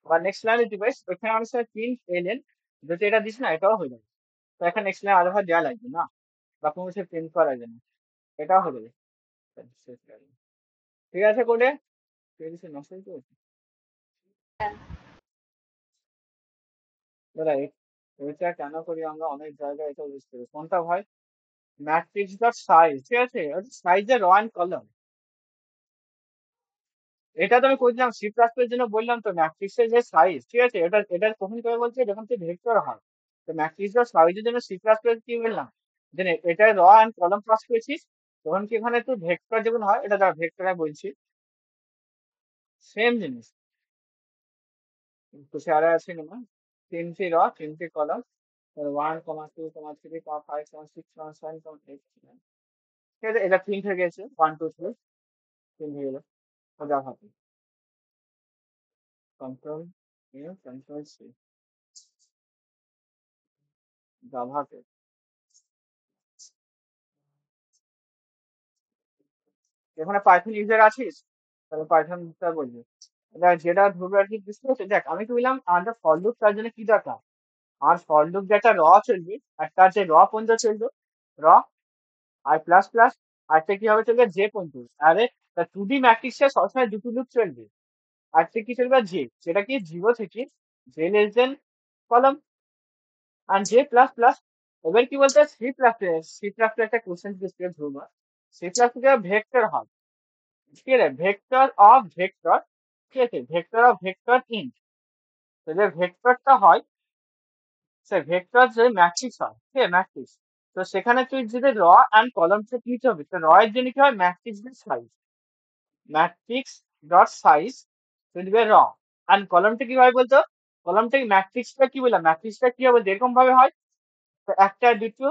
বা নেক্সট লাইনে দিবে ওখানে অনেক সময় প্রিন্ট এলিয়েন, যদি এটা দিস না এটাও হয়ে যাবে, তো এখানে নেক্সট লাইন আলাদা দেওয়া লাগবে না, বা কোনো কিছু প্রিন্ট করা যায় না, এটাও হয়ে যাবে, ঠিক আছে কোডে, ঠিক আছে নষ্ট করছি দাদা, এটা কেন করি আমরা অনেক জায়গায়, এটা বুঝতে হবে কোনটা ভাই, ম্যাট্রিক্স ডট সাইজ, ঠিক আছে, সাইজের র অ্যান্ড কলাম, এটা তো আমি করছিলাম সি প্লাস এর জন্য, বললাম তো ম্যাট্রিক্সের যে সাইজ, ঠিক আছে, এটা কখন করে বলছে যখন তুই ভেক্টর হয়, তো ম্যাট্রিক্স ডট সাইজের জন্য সি প্লাস কি বললাম, যে এটা র অ্যান্ড কলাম পাস করেছিস, তখন কি এখানে তুই ভেক্টর যখন হয়, এটা দ্বারা ভেক্টরে বলছি, সেম জিনিস, তো আরে আছে না, তিনটি র তিনটি কলাম, 1, 2, 3, 5, 6, 7, 8, ঠিক আছে, এটা প্রিন্ট হয়ে গেছে, 1, 2, 3 প্রিন্ট হয়ে গেল, যা হবে কন্ট্রোল কন্ট্রোল সি, জাভাতে এখানে পাইথন ইউজার আছিস, তাহলে পাইথনটা বলবি, এটা যেটা ধরবে আর কি বুঝতে পারছিস, দেখ আমি তো বললাম আমাদের ফর লুপ তার জন্য কি দরকার, আর ফর লুপ যেটা র চলবে, একটা আছে র পর্যন্ত চলবে, র আর প্লাস প্লাস, আরেকটা কি হবে চলবে জে পর্যন্ত, আরে 2D ম্যাট্রিক্সে সবসময় দুটো লুপ চলবে, আরেকটা কি চলবে জে, সেটা কি জিরো থেকে জে লেস দেন কলম, আর জে প্লাস প্লাস, এবার কি বলতে সি প্লাস একটা কোশ্চেন ডিসপ্লে ধরবো, সি প্লাস ভেক্টর হয়, ঠিক আছে, ভেক্টর অফ ভেক্টর, ঠিক আছে, ভেক্টর অফ ভেক্টর ইন, তো যে ভেক্টরটা হয়, সে ভেক্টর যে ম্যাট্রিক্স হয়, ঠিক আছে, ম্যাট্রিক্স, তো সেখানে তুই যদি র অ্যান্ড কলাম সেট নিতে হবে, তো র এর জন্য কি হয় matrix size, matrix dot size দিবে র, অ্যান্ড কলামটা কি হয় বলতো, কলামটা ম্যাট্রিক্সটা কি বললাম, ম্যাট্রিক্সটা কি হবে এরকম ভাবে হয়, তো একটা দুটো,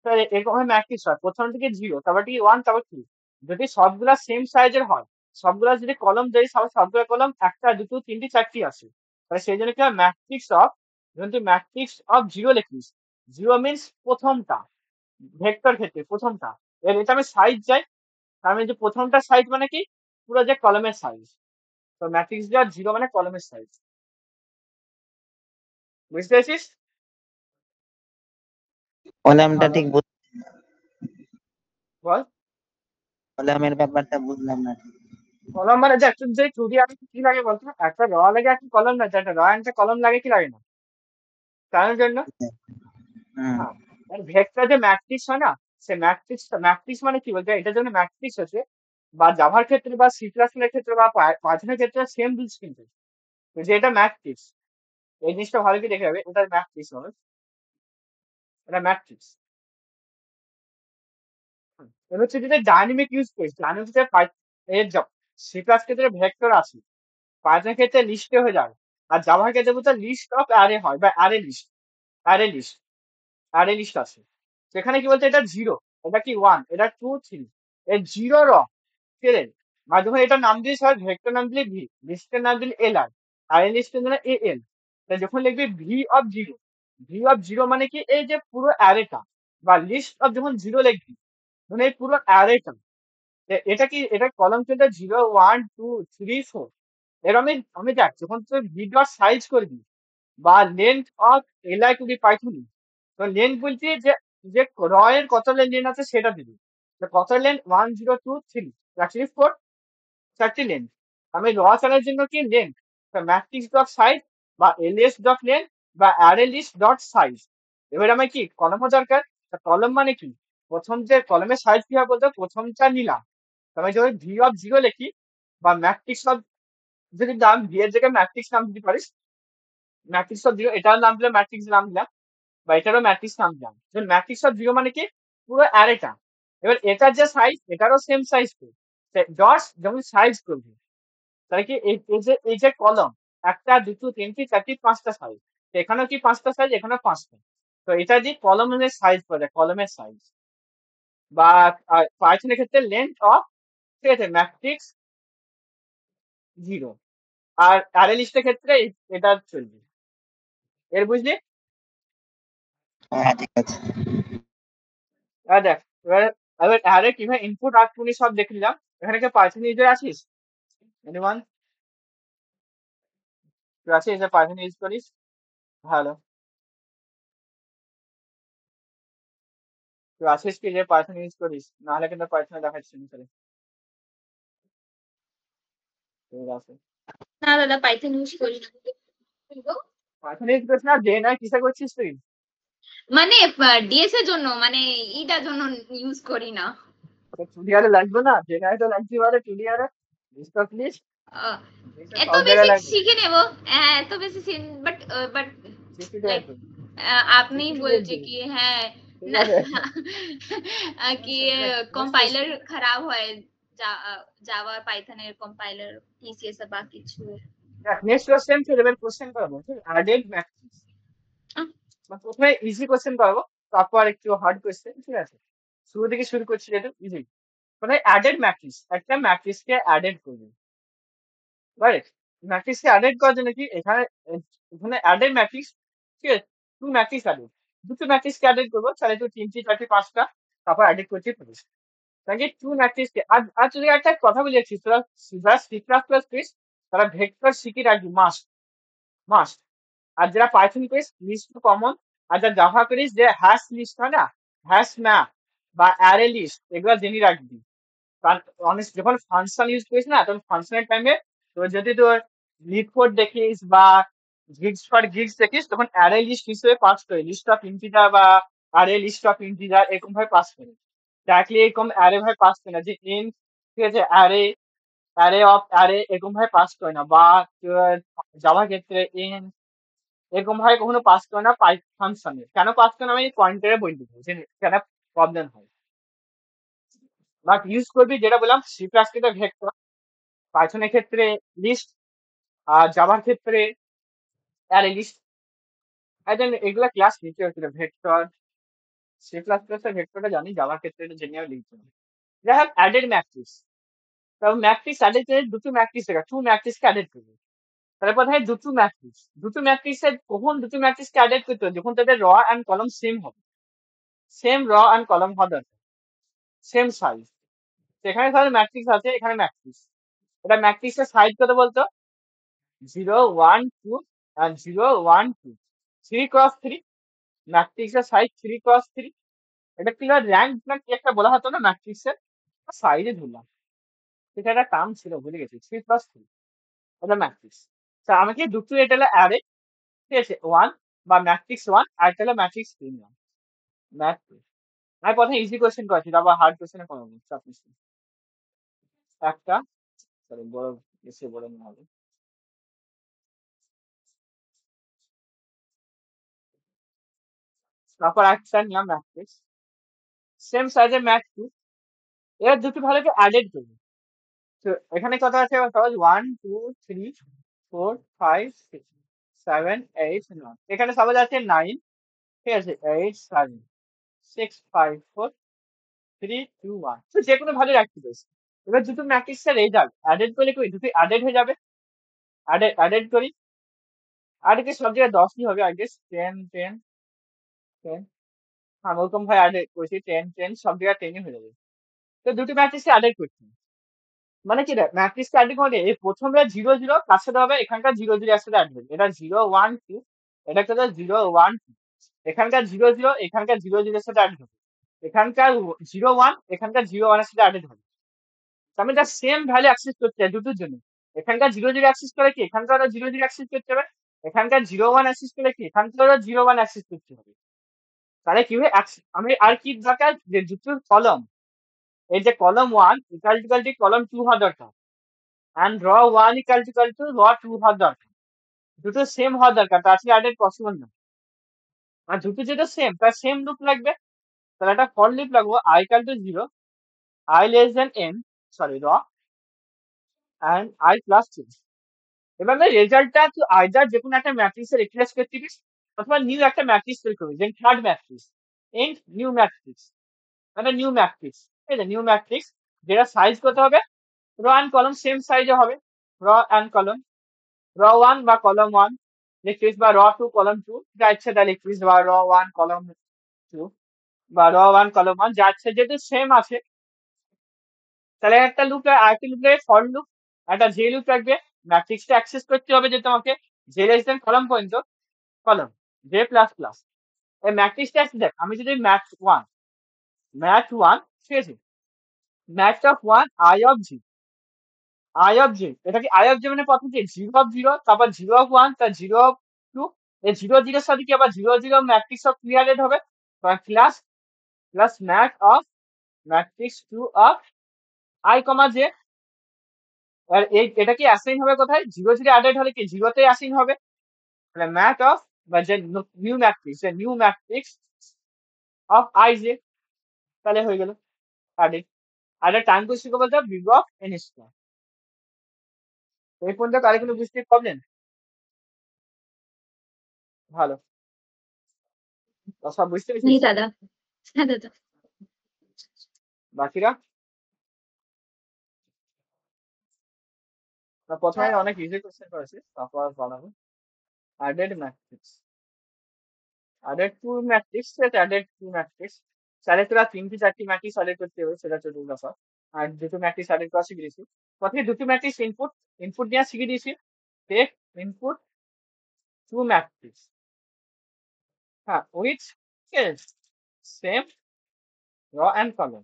তো এরকম ভাবে ম্যাট্রিক্স হয়, প্রথম থেকে 0, তারপর কি 1, তারপর 2, যদি সবগুলা সেম সাইজের হয়, সবগুলা যদি কলম দেয়, সবগুলা কলম একটা দুটো তিনটি চারটি আসে, তাহলে সেই জন্য কি হয় ম্যাট্রিক্স অফ, যখন তুই ম্যাট্রিক্স অফ 0 লিখিস, 0 মিনস প্রথমটা, ভেক্টর ক্ষেত্রে প্রথমটা, এটা আমি সাইজ চাই, তার মানে যে প্রথমটা সাইজ মানে কি পুরো যে কলমের সাইজ, তো ম্যাট্রিক্স ডট 0 মানে কলমের সাইজ, বুঝতে পেরেছিস? কলামটা ভালো ঠিক বল। কলামের ব্যাপারটা বুঝলাম না ঠিক। কলম মানে দেখ তুই যে টুডি আমি কি লাগে বলতো, একটা র লাগে একটা কলম না, একটা র একটা কলম লাগে কি লাগে না কারণ জন্য। হুম হ্যাঁ, আর ভেক্টর যে ম্যাট্রিক্স হয় না, সে ম্যাট্রিক্স মানে কি বলতে, এটার জন্য ম্যাট্রিক্স আছে, বা জাভার ক্ষেত্রে বা সি প্লাস এর ক্ষেত্রে বা পাইথনের ক্ষেত্রে সেম রুলস কিন্তু, যে এটা ম্যাট্রিক্স, এই জিনিসটা ভালো করে দেখে যাবে, এটা ম্যাট্রিক্স হবে, এটা ম্যাট্রিক্স। এবার হচ্ছে যেটা ডাইনামিক ইউজ করিস, ডাইনামিক এর সি প্লাস ক্ষেত্রে ভেক্টর আছে, পাইথনের ক্ষেত্রে লিস্টে হয়ে যাবে, আর জাভার ক্ষেত্রে বলতে লিস্ট অফ অ্যারে হয়, বা অ্যারে লিস্ট অ্যারে লিস্ট আছে। সেখানে কি বলছে, এটা জিরো, এটা কি ওয়ান, এটা টু থ্রি, এর জিরো র ফেলেন, মাধ্যমে এটার নাম দিয়েছে হয় ভেক্টর নাম দিলে ভি, লিস্টের নাম দিলে এল আর এই লিস্টের জন্য এ এল। যখন লিখবি ভি অফ জিরো মানে কি, এই যে পুরো অ্যারেটা, বা লিস্ট অফ যখন জিরো লিখবি মানে এই পুরো অ্যারেটা, এটা কি, এটা কলম কিন্তু 0 1 2 3 4, এর আমি দেখ যখন তুই ভি ডট সাইজ করবি বা length of LI to the Python, তো লেন্থ বলছি যে যে র এর কত লেন্থ আছে সেটা দিবি, তো কত লেন্থ 1 0 2 3 অ্যাকচুয়ালি 4, চারটি লেন্থ। আমি র চালার জন্য কি লেন্থ, ম্যাট্রিক্স ডট সাইজ বা এলএস ডট লেন্থ বা অ্যারে লিস্ট ডট সাইজ। এবার আমার কি কলমও দরকার, কলম মানে কি, প্রথম যে কলমের সাইজ কি হবে বলতো, প্রথমটা নিলাম, আমি যদি ভি অফ জিরো লিখি বা ম্যাট্রিক্স অফ, যদি নাম ভি এর জায়গায় ম্যাট্রিক্স নাম দিতে পারিস, ম্যাট্রিক্স অফ জিরো এটার নাম দিলাম ম্যাট্রিক্স নাম দিলাম, বা এটারও ম্যাট্রিক্স নাম দিলাম। ম্যাট্রিক্স অফ জিরো মানে কি, পুরো অ্যারেটা। এবার এটার যে সাইজ, এটারও সেম সাইজ করবে, ডট যেমন সাইজ করবে, তাহলে কি এই যে কলম, একটা দুটো তিনটি চারটি পাঁচটা সাইজ, এখানেও কি পাঁচটা সাইজ, এখানেও পাঁচটা, তো এটা দিয়ে কলমের সাইজ করে, কলমের সাইজ। বা পাইথনের ক্ষেত্রে লেন্থ অফ, ঠিক আছে, ম্যাট্রিক্স জিরো। আর অ্যারে লিস্টের ক্ষেত্রে এটা চলবে, এর বুঝলি? হ্যাঁ ঠিক আছে। এবার দেখ, এবার এবার অ্যারে কিভাবে ইনপুট আউটপুট সব দেখে নিলাম। এখানে কি পাইথন ইউজার আছিস? এনিওয়ান? তুই আছিস যে পাইথন ইউজ করিস? ভালো। তুই আছিস কি যে পাইথন ইউজ করিস? নাহলে কিন্তু পাইথনে দেখাচ্ছি না তাহলে। ঠিক আছে, না দাদা, পাইথন ইউজ করি না। পাইথন ইউজ করিস না, যে নয় কিসে করছিস তুই? মানে ডিএস এর জন্য, মানে এইটার জন্য ইউজ করি না। টুডিয়ারে লাগবে না, যে নয় তো লাগছে, বলে টুডিয়ারে লিস্ট অফ লিস্ট আহ, এত সব জায়গায় বেশি লাগবে, শিখে নেব। হ্যাঁ, এত বেশি বাট বাট শিখে লাইক দেখবে, আপনি শিখে বলছে দেখবে, কি হ্যাঁ, ঠিক না আছে। কি নেক্সট কম্পাইলার কোশ্চেন, খারাপ হয়, জাভা পাইথনের কম্পাইলার টিসিএস বা কিছু। দেখ নেক্সট কোশ্চেন ফির এবার কোশ্চেন করবো, ঠিক অ্যাডেড ম্যাট্রিক্স, প্রথমে ইজি কোশ্চেন করবো, তারপর একটু হার্ড কোশ্চেন, ঠিক আছে। শুরু থেকে শুরু করছি, যেটা ইজি। মানে অ্যাডেড ম্যাট্রিক্স, একটা ম্যাট্রিক্সকে অ্যাডেড করবে, রাইট? ম্যাট্রিক্সকে অ্যাডেড করার জন্য কি, এখানে এখানে অ্যাডেড ম্যাট্রিক্স, ঠিক আছে, টু ম্যাট্রিক্স অ্যাডেড, দুটো ম্যাট্রিক্সকে অ্যাডেড করবো, তাহলে তুই তিনটি চারটি পাঁচটা তারপর অ্যাডেড করতে পারিস। তাকে টু ম্যাট্রিক্সকে, আর তুই একটা কথা বলেছিস, তোরা যারা সি প্লাস প্লাস করিস তারা ভেক্টর শিখে রাখবি, মাস্ট মাস্ট। আর যারা পাইথন করিস লিস্ট টু কমন, আর যারা জাভা করিস যে হ্যাশ লিস্ট হয় না, হ্যাশ ম্যাপ বা অ্যারে লিস্ট, এগুলো জেনে রাখবি। কারণ অনেক যখন ফাংশন ইউজ করিস না, তখন ফাংশনের টাইমে তো যদি তোর লিড কোড দেখিস বা গিগস ফর গিগস দেখিস, তখন অ্যারে লিস্ট হিসেবে পাস করে, লিস্ট অফ ইন্টিজার বা অ্যারে লিস্ট অফ ইন্টিজার এরকম ভাবে পাস করে, ডাইরেক্টলি এরকম অ্যারে ভাবে পাস করে না, যে ইন, ঠিক আছে, অ্যারে, অ্যারে অফ অ্যারে এরকম ভাবে পাস করে না, বা জাভা ক্ষেত্রে ইন এরকম ভাবে কখনো পাস করে না, পাই ফাংশনে কেন পাস করে না, আমি পয়েন্টারে বই দেবো যে কেন প্রবলেম হয়। বাট ইউজ করবি যেটা বললাম, সি প্লাস ক্ষেত্রে ভেক্টর, পাইথনের ক্ষেত্রে লিস্ট, আর জাভার ক্ষেত্রে অ্যারে লিস্ট। এগুলা ক্লাস নিতে হচ্ছিল, ভেক্টর, সি প্লাস প্লাস এর ভেক্টরটা জানি, জাভার ক্ষেত্রে এটা জেনে লিখতে হবে। যাই হোক, অ্যাডেড ম্যাট্রিক্স, তবে ম্যাট্রিক্স অ্যাডেড করে দুটো ম্যাট্রিক্স দেখা, টু ম্যাট্রিক্সকে অ্যাডেড করবে। তারপর হয় দুটো ম্যাট্রিক্সের কখন দুটো ম্যাট্রিক্সকে অ্যাডেড করতে হবে, যখন তাদের র অ্যান্ড কলম সেম হবে, সেম র অ্যান্ড কলম হবে দরকার, সেম সাইজ। সেখানে তাহলে ম্যাট্রিক্স আছে, এখানে ম্যাট্রিক্স, এটা ম্যাট্রিক্সের সাইজ কত বলতো, 0 1 2 আর 0 1 2, 3x3 ম্যাট্রিক্সের সাইজ 3x3। এটা কি র্যাঙ্ক না কি একটা বলা হতো না ম্যাট্রিক্সের সাইজে ধরলাম, এটা একটা টার্ম ছিল ভুলে গেছি। 3x3 এটা ম্যাট্রিক্স। তা আমাকে দুটো এটা হলো অ্যারে, ঠিক আছে, ওয়ান বা ম্যাট্রিক্স ওয়ান, আর এটা হলো ম্যাট্রিক্স থ্রি নিলাম ম্যাট্রিক্স। আমি প্রথমে ইজি কোয়েশ্চেন করেছি, তারপর হার্ড কোয়েশ্চেনে কোনো চাপ নিচ্ছি। একটা সরি বড় বেশি বড় না হবে। তারপর একটা নিলাম ম্যাট্রিক্স সেম সাইজের ম্যাট্রিক্স, এবার দুটো ভালো করে অ্যাডেড করবো। তো এখানে কত আছে এবার সহজ, 1 2 3 4 5 6 7 8 9, এখানে সহজ আছে 9, ঠিক আছে, 8 7 6 5 4 3 2 1, তো যে কোনো ভালো রাখতে পারিস। এবার দুটো ম্যাট্রিক্সের রেজাল্ট অ্যাডেড করলে করি দুটো অ্যাডেড হয়ে যাবে। অ্যাডেড করি, আর কি সব জায়গায় 10ই হবে আই গেস, 10 10 10। হ্যাঁ ওরকম ভাই অ্যাডেড করেছি, 10 10 সব জায়গায় 10ই হয়ে যাবে। তো দুটো ম্যাট্রিক্সে অ্যাডেড করছি, মানে কি দেখ ম্যাট্রিক্সটা অ্যাড করে এই প্রথমটা 0 0 কার সাথে হবে, এখানকার 0 0 এর সাথে অ্যাড হবে, এটা 0 1 2, এটা তো 0 1 2, এখানকার 0 0 এখানকার 0 0 এর সাথে অ্যাড হবে, এখানকার 0 1 এখানকার 0 1 এর সাথে অ্যাডেড হবে। তো আমি তার সেম ভ্যালু অ্যাক্সেস করতে চাই দুটোর জন্য, এখানকার 0 0 অ্যাক্সেস করে কি এখানকার 0 0 অ্যাক্সেস করতে হবে, এখানকার 0 1 অ্যাক্সেস করে কি এখানকার 0 1 অ্যাক্সেস করতে হবে। তাহলে কি হবে আমি আর কি দরকার, যে দুটোর কলম, এই যে কলম 1 ইকাল টু কলম 2 হওয়া দরকার, and raw 1 equal to raw 2 হওয়ার দরকার, দুটো সেম হওয়ার দরকার, তাছাড়া অ্যাডেড পসিবল না। আর দুটো যেটা সেম তার সেম লুপ লাগবে, তাহলে একটা ফর লুপ লাগবো I equal to 0, I less than n, sorry raw and I plus 2। এবার রেজাল্টটা তুই আইদার যে কোনো একটা ম্যাট্রিক্সে রিপ্লেস করতে দিস, অথবা নিউ একটা ম্যাট্রিক্স তৈরি করবি, যেমন third matrix and new matrix, মানে নিউ ম্যাট্রিক্স, ঠিক আছে, নিউ ম্যাট্রিক্স যেটা সাইজ কত হবে, র অ্যান্ড কলম সেম সাইজে হবে, র অ্যান্ড কলম, র 1 বা কলম 1 লিখিস, বা র 2 কলম 2 যা ইচ্ছে তা লিখিস, বা র 1 কলম 2 বা র 1 কলম 1 যা ইচ্ছে, যেহেতু সেম আছে তাহলে একটা লুপ আর একটা লুপ ফর লুপ, একটা যে লুপ রাখবে, ম্যাট্রিক্সটা অ্যাক্সেস করতে হবে যে তোমাকে জে লেস দেন কলম পর্যন্ত, কলম জে প্লাস প্লাস। এই ম্যাট্রিক্সটা দেখ, আমি যদি ম্যাথ ওয়ান, ঠিক আছে, math of one i of g, এটা কি আই অফ জি মানে প্রথম কি 0 অফ 0, তারপর 0 অফ 1, তার 0 অফ 2, এই 0 0 সাথে কি আবার 0 0 ম্যাট্রিক্স অফ ক্লিয়ারেড হবে, class plus matrix 2 of i comma j. আর এটা কি অ্যাসাইন হবে কোথায়, 0 0 অ্যাডেড হলে কি 0-তে অ্যাসাইন হবে, তাহলে ম্যাথ অফ বা যে new matrix of i J, তাহলে হয়ে গেল অ্যাডেড। আর টাইম কোয়েশ্চেন বলতে হবে বিগ অফ এন স্কোয়ার। এই পর্যন্ত কারে কোনো বুঝতে প্রবলেম? ভালো, তো সব বুঝতে নেই পেরেছিস? দাদা। হ্যাঁ দাদা। বাকিরা প্রথমে অনেক ইজি কোয়েশ্চেন করেছি, তারপর বানাবো added matrix, added to matrix তাহলে তোরা 3টি 4টি ম্যাট্রিক্স অ্যাডেড করতে হবে, সেটা চতুর ব্যাপার। আর দুটো ম্যাট্রিক্স অ্যাডেড করা শিখে দিয়েছি, প্রথমে দুটো ম্যাট্রিক্স ইনপুট দেওয়া শিখে দিয়েছি, টেক ইনপুট টু ম্যাট্রিক্স, হ্যাঁ উইচ সেম র অ্যান্ড কলম,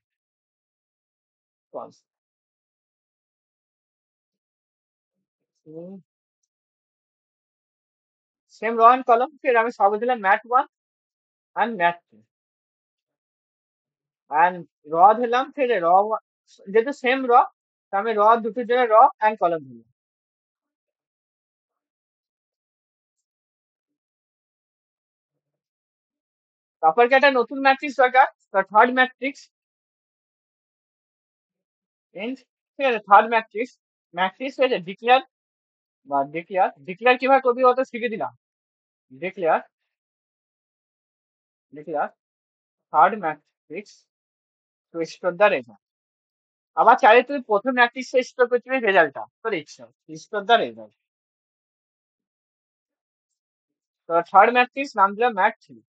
সেম র অ্যান্ড কলম, ফির আমি সব দিলাম ম্যাথ 1 অ্যান্ড ম্যাথ 2, অ্যান্ড র দিলাম, ফির যেহেতু সেম র, আমি দুটোর জন্য র অ্যান্ড কলম দিলাম। তারপর কি একটা নতুন ম্যাট্রিক্স দরকার, থার্ড ম্যাট্রিক্স, ঠিক আছে, থার্ড ম্যাট্রিক্স হয়েছে ডিক্লেয়ার কিভাবে করবি অত শিখে দিলাম, declare third matrix two store the result. আবার চাইলে তুই প্রথম ম্যাট্রিক্স স্টোর করতে পারবি রেজাল্টটা, তোর ইচ্ছা, স্টোর দ্য রেজাল্ট। তো থার্ড ম্যাট্রিক্স নাম দিলাম ম্যাথ 3,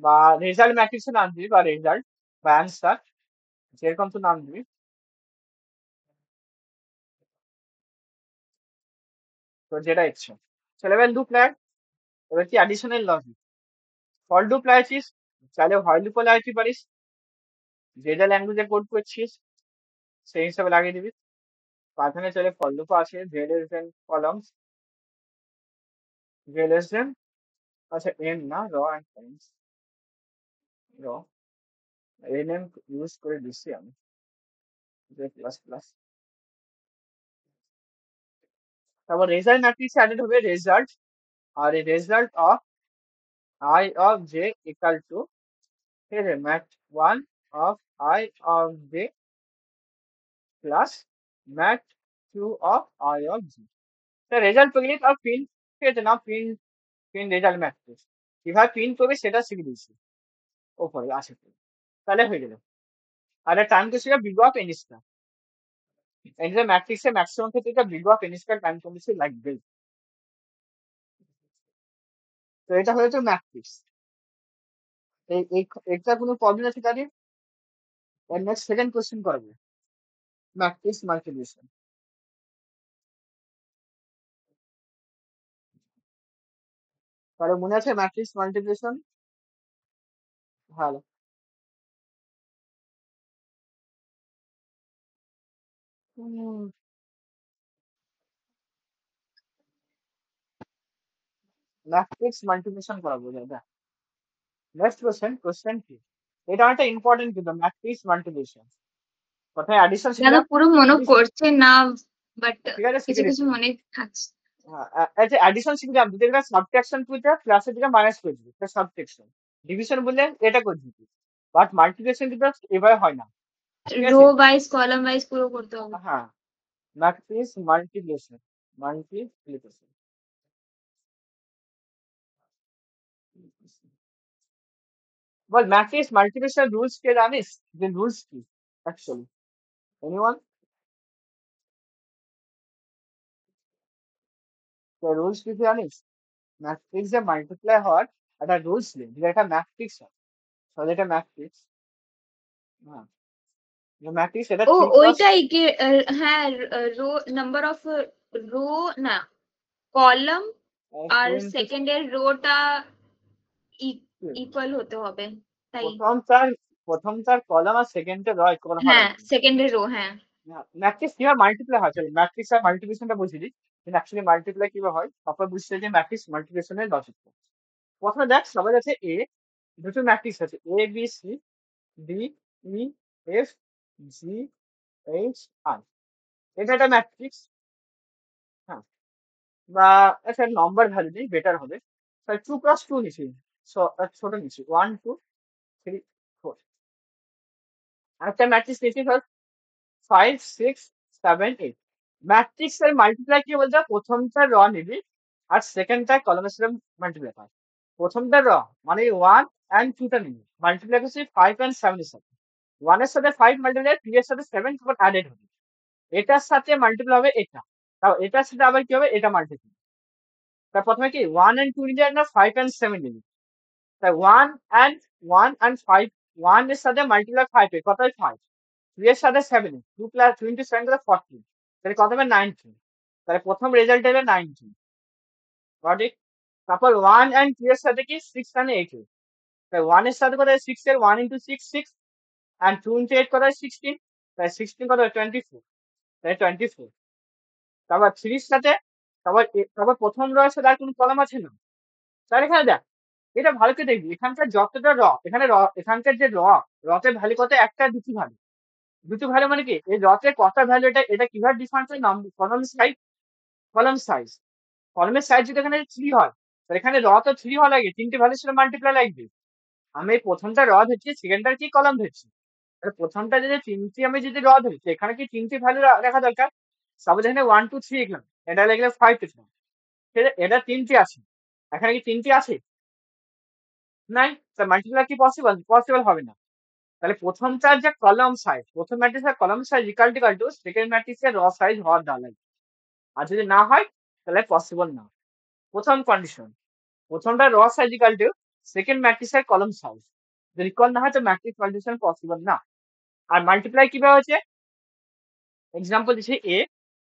বা রেজাল্ট ম্যাট্রিক্সের নাম দিবি, বা রেজাল্ট বা অ্যান্সার, যেরকম তো নাম দিবি। তো যেটা ইচ্ছা চলে, এবার লুপ লেখ, এবার কি অ্যাডিশনের লজিক, ফর লুপ লাগিয়েছিস, চাইলে হোয়াইল লুপও লাগাইতে পারিস, যে যা ল্যাঙ্গুয়েজে কোড করছিস সেই হিসাবে লাগিয়ে দিবি। পাইথনে চাইলে ফর লুপও আছে, ভেলেস দেন কলামস, ভেলেস দেন, আচ্ছা এন না, row and columns, row N M use করে দিচ্ছি আমি, যে প্লাস প্লাস। তারপর রেজাল্ট ম্যাট্রিক্সে অ্যাডেড হবে রেজাল্ট, আর এই result of I of J equal to mat one of I of J plus mat two of I of G. Result পেয়ে গেলে তার প্রিন্ট, ঠিক আছে না, প্রিন্ট প্রিন্ট রেজাল্ট ম্যাট্রিক্স কিভাবে প্রিন্ট করবে সেটা শিখে দিয়েছি ওপরে আছে, তাহলে হয়ে গেল। আর time condition big of N square, and ম্যাট্রিক্সে ম্যাক্সিমাম ক্ষেত্রে এটা big of N square time condition লাগবে। তো এটা হলো তো ম্যাট্রিক্স। এটা কোনো প্রবলেম আছে তাদের? এর নেক্সট সেকেন্ড কোশ্চেন করবো, ম্যাট্রিক্স মাল্টিপ্লিকেশন। কারো মনে আছে ম্যাট্রিক্স মাল্টিপ্লিকেশন? ভালো। ম্যাট্রিক্স মাল্টিপ্লিকেশন করাবো দাদা। নেক্সট কোশ্চেন কি, এটা একটা ইম্পর্টেন্ট কিন্তু ম্যাট্রিক্স মাল্টিপ্লিকেশন। কোথায় অ্যাডিশন দাদা শিখলাম, পুরো মনে করছে না, বাট ঠিক আছে কিছু শিখে কিছু দিচ্ছি। মনে থাকছে। আচ্ছা অ্যাডিশন শিখলাম, দুটো জায়গায় সাবট্রাকশন করতে প্লাসের দিকে মাইনাস করে দিবি, সাবট্রাকশন। ডিভিশন বললে এটা করে দিবি, বাট মাল্টিপ্লিকেশন কিন্তু এভাবে হয় না, ঠিক রো আছে? ওয়াইজ কলাম ওয়াইজ পুরো করতে হবে। হ্যাঁ, ম্যাট্রিক্স মাল্টিপ্লিকেশন, মাল্টিপ্লিকেশন। বল ম্যাট্রিক্স মাল্টিপ্লিকেশন রুলস কে জানিস? যে রুলস কি অ্যাকচুয়ালি, এনিওয়ান? তো রুলস কি জানিস? ম্যাট্রিক্স যে মাল্টিপ্লাই হওয়ার একটা রুলস নেই, যেটা একটা ম্যাট্রিক্স হয়, তাহলে এটা ম্যাট্রিক্স। হ্যাঁ, ম্যাট্রিক্স এটা ও 3x। ওইটাই কি? হ্যাঁ, রো নাম্বার অফ রো না, কলাম আর 2 into সেকেন্ডের রোটা 2। ইকুয়াল হতে হবে, তাই? প্রথমটার কলাম আর সেকেন্ডের র ইকুয়াল হওয়া হ্যাঁ, লাগবে। সেকেন্ডের রো, হ্যাঁ। ম্যাট্রিক্স কিভাবে মাল্টিপ্লাই হয়, চলো ম্যাট্রিক্স আর মাল্টিপ্লিকেশনটা বুঝিয়ে দিই, কিন্তু অ্যাকচুয়ালি মাল্টিপ্লাই কিভাবে হয় তারপর বুঝতে যে ম্যাট্রিক্স মাল্টিপ্লিকেশনের লজিক। প্রথমে দেখ সবার আছে এ, দুটো ম্যাট্রিক্স আছে A B C D E F G H I, এটা একটা ম্যাট্রিক্স। হ্যাঁ, বা একটা নম্বর ভ্যালু দিই বেটার হবে, তাহলে 2 × 2 নিচ্ছি, ছোট নিচ্ছি 1 2 3 4। আরেকটা ম্যাট্রিক্স নিচ্ছি 5 6 7 8। ম্যাট্রিক্স এর মাল্টিপ্লাই কি বলতে, প্রথমটা র নিবি আর সেকেন্ডটা কলামের সাথে মাল্টিপ্লাই হয়। প্রথমটা র মানে 1 and 2টা নিবি, মাল্টিপ্লাই করছি 5 and 7 এর সাথে, 1 এর সাথে 5 মাল্টিপ্লাই 3 এর সাথে 7 তারপর অ্যাডেড হবে, এটার সাথে মাল্টিপ্লাই হবে এটা, তাও এটার সাথে আবার কি হবে এটা মাল্টিপ্লাই। তার প্রথমে কি 1 and 2 নিবি না 5 and 7 নিবি, তাই 1 and 5, 1 এর সাথে মাল্টিপ্লাই 5 এর কত হয় 5, 3 এর সাথে 7, 2 + 2 × 7 = 40, তাহলে কত হবে 19, তাহলে প্রথম রেজাল্ট হবে 19, গট ইট? তারপর 1 and 2 এর সাথে কি 6 and 8 এর, তাই 1 এর সাথে কত হয় 6 এর, 1 × 6 6 and 2 × 8 কত হয় 16, তাই 16 কত হয় 24, তাই 24। তারপর 3 এর সাথে, তারপর প্রথম র এর সাথে আর কোনো কলাম আছে না, তাহলে এখানে দেখ এটা ভালো করে দেখবি, এখানকার যতটা র এখানে এখানকার যে রতে ভ্যালু কত, একটা দুটি ভ্যালু, দুটো ভ্যালু মানে কি এই রতে কত ভ্যালু, এটা কিভাবে ডিফারেন্স হয়, কলাম সাইজ, কলাম সাইজ, কলামের সাইজ যদি এখানে 3 হয় তাহলে এখানে র তো 3 হওয়া লাগে, তিনটে ভ্যালু সাথে মাল্টিপ্লাই লাগবে। আমি এই প্রথমটা র ধরছি, সেকেন্ডটার কি কলাম ধরছি, তাহলে প্রথমটা যদি তিনটি আমি যদি র ধরছি এখানে কি তিনটি ভ্যালু রাখা দরকার, সাপোজ এখানে 1 2 3 লিখলাম, এটা লিখলে 5 লিখলাম, ঠিক আছে? এটা তিনটি আছে, এখানে কি তিনটি আছে? নাই, তা মাল্টিপ্লাই কি পসিবল হবে না। তাহলে প্রথমটার যে কলাম সাইজ, প্রথম ম্যাট্রিক্সের column size equal to second ম্যাট্রিক্সের র সাইজ হওয়ার দালাই, আর যদি না হয় তাহলে পসিবল না। প্রথম কন্ডিশন, প্রথমটা র সাইজ ইকাল টু সেকেন্ড ম্যাট্রিক্সের কলাম সাইজ, যদি ইকুয়াল না হয় তো ম্যাট্রিক্স মাল্টিপ্লিকেশন পসিবল না। আর মাল্টিপ্লাই কিভাবে হচ্ছে, এক্সাম্পল দিচ্ছি A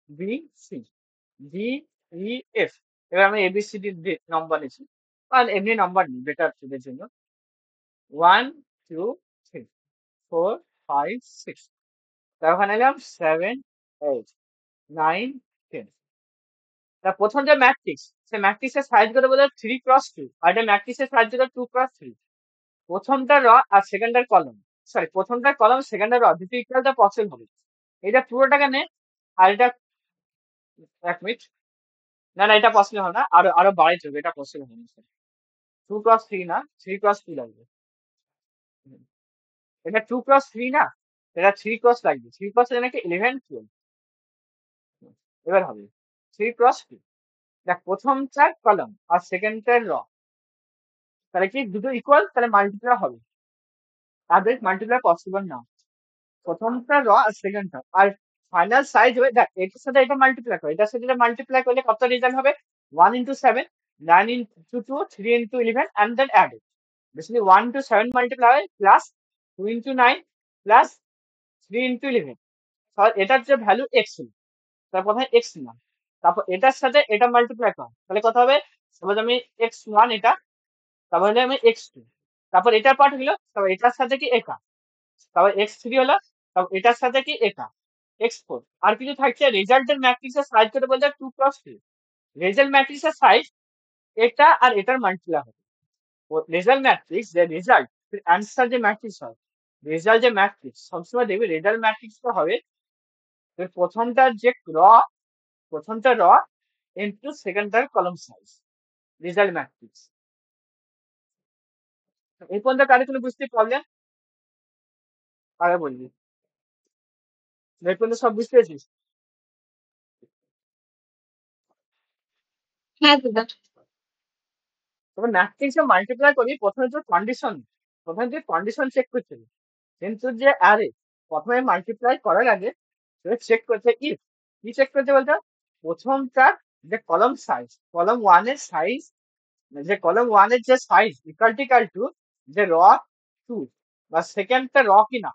B C D E F, এবার আমি এবিসিডি নম্বর নিচ্ছি, আর এমনি নাম্বার নেই বেটার এর জন্য। 1 2 3 4 5 6, তার ওখানে এলাম 7 8 9 10। তা প্রথম যে ম্যাট্রিক্স, সে ম্যাট্রিক্সের সাইজ করে বলে 3x2, আর এটা ম্যাট্রিক্সের সাইজ করে 2x3। প্রথমটা র আর সেকেন্ডের কলম, সরি প্রথমটার কলম সেকেন্ডের র দুটো ইকুয়াল টা পসিবল হবে। এটা পুরোটাকে নে, আর এটা 1 মিনিট, না না এটা পসিবল হবে না, আরো আরো বাড়াই চলবে, এটা পসিবল হবে না। 2x3 না, 3x2 লাগবে। হুম। এটা 2x3 না, এটা 3x লাগবে। 3x এর নাকি 11 12। এবার হবে 3x2। দেখ প্রথমটার কলম আর সেকেন্ডটার র, তাহলে কি দুটো ইকুয়াল, তাহলে মাল্টিপ্লাই হবে। তাদের মাল্টিপ্লাই পসিবল না, প্রথমটা র আর সেকেন্ডটা। আর ফাইনাল সাইজ হবে, দেখ এটার সাথে এটা মাল্টিপ্লাই করে, এটার সাথে এটা মাল্টিপ্লাই করলে কত রেজাল্ট হবে? 1 into 7, 9 into 2, 3 into 11, and then add it. Basically 1 to 7 multiply হয় plus 2 into 9 plus 3 into 11। তাহলে এটার যে ভ্যালু এক্স ছিল, তার প্রথমে এক্স নিলাম, তারপর এটার সাথে এটা মাল্টিপ্লাই কর, তাহলে কত হবে? সাপোজ আমি x1 এটা, তারপরে আমি x2, তারপর এটার পার্ট হলো, তারপর এটার সাথে কি একা, তারপর x3 হলো, তারপর এটার সাথে কি একা, x4। আর কিছু থাকছে রেজাল্টের ম্যাট্রিক্সের সাইজ করে বলতে 2x3। রেজাল্ট ম্যাট্রিক্সের সাইজ এটা আর এটার মাল্টিপ্লাই হবে। রেজাল্ট ম্যাট্রিক্স যে রেজাল্ট, অ্যান্সার যে ম্যাট্রিক্স হয়, রেজাল্ট যে ম্যাট্রিক্স সবসময় দেখবে রেজাল্ট ম্যাট্রিক্সটা হবে প্রথমটার যে র, প্রথমটা র ইন্টু সেকেন্ডটার কলম সাইজ, রেজাল্ট ম্যাট্রিক্স। এই পর্যন্ত কারে কোনো বুঝতে প্রবলেম? আগে বলবি, এই পর্যন্ত সব বুঝতে পেরেছিস? হ্যাঁ দাদা। তবে ম্যাট্রিক্সে মাল্টিপ্লাই করি, প্রথমে তো কন্ডিশন, প্রথমে তুই কন্ডিশন চেক করছিলি, কিন্তু যে আরে প্রথমে মাল্টিপ্লাই করার আগে চেক করছে ইফ, কি চেক করতে বলতো? প্রথমটার যে কলম সাইজ, কলম ওয়ানের সাইজ, যে কলম ওয়ানের যে সাইজ ইকাল টু যে র 2, বা সেকেন্ডটা র কিনা।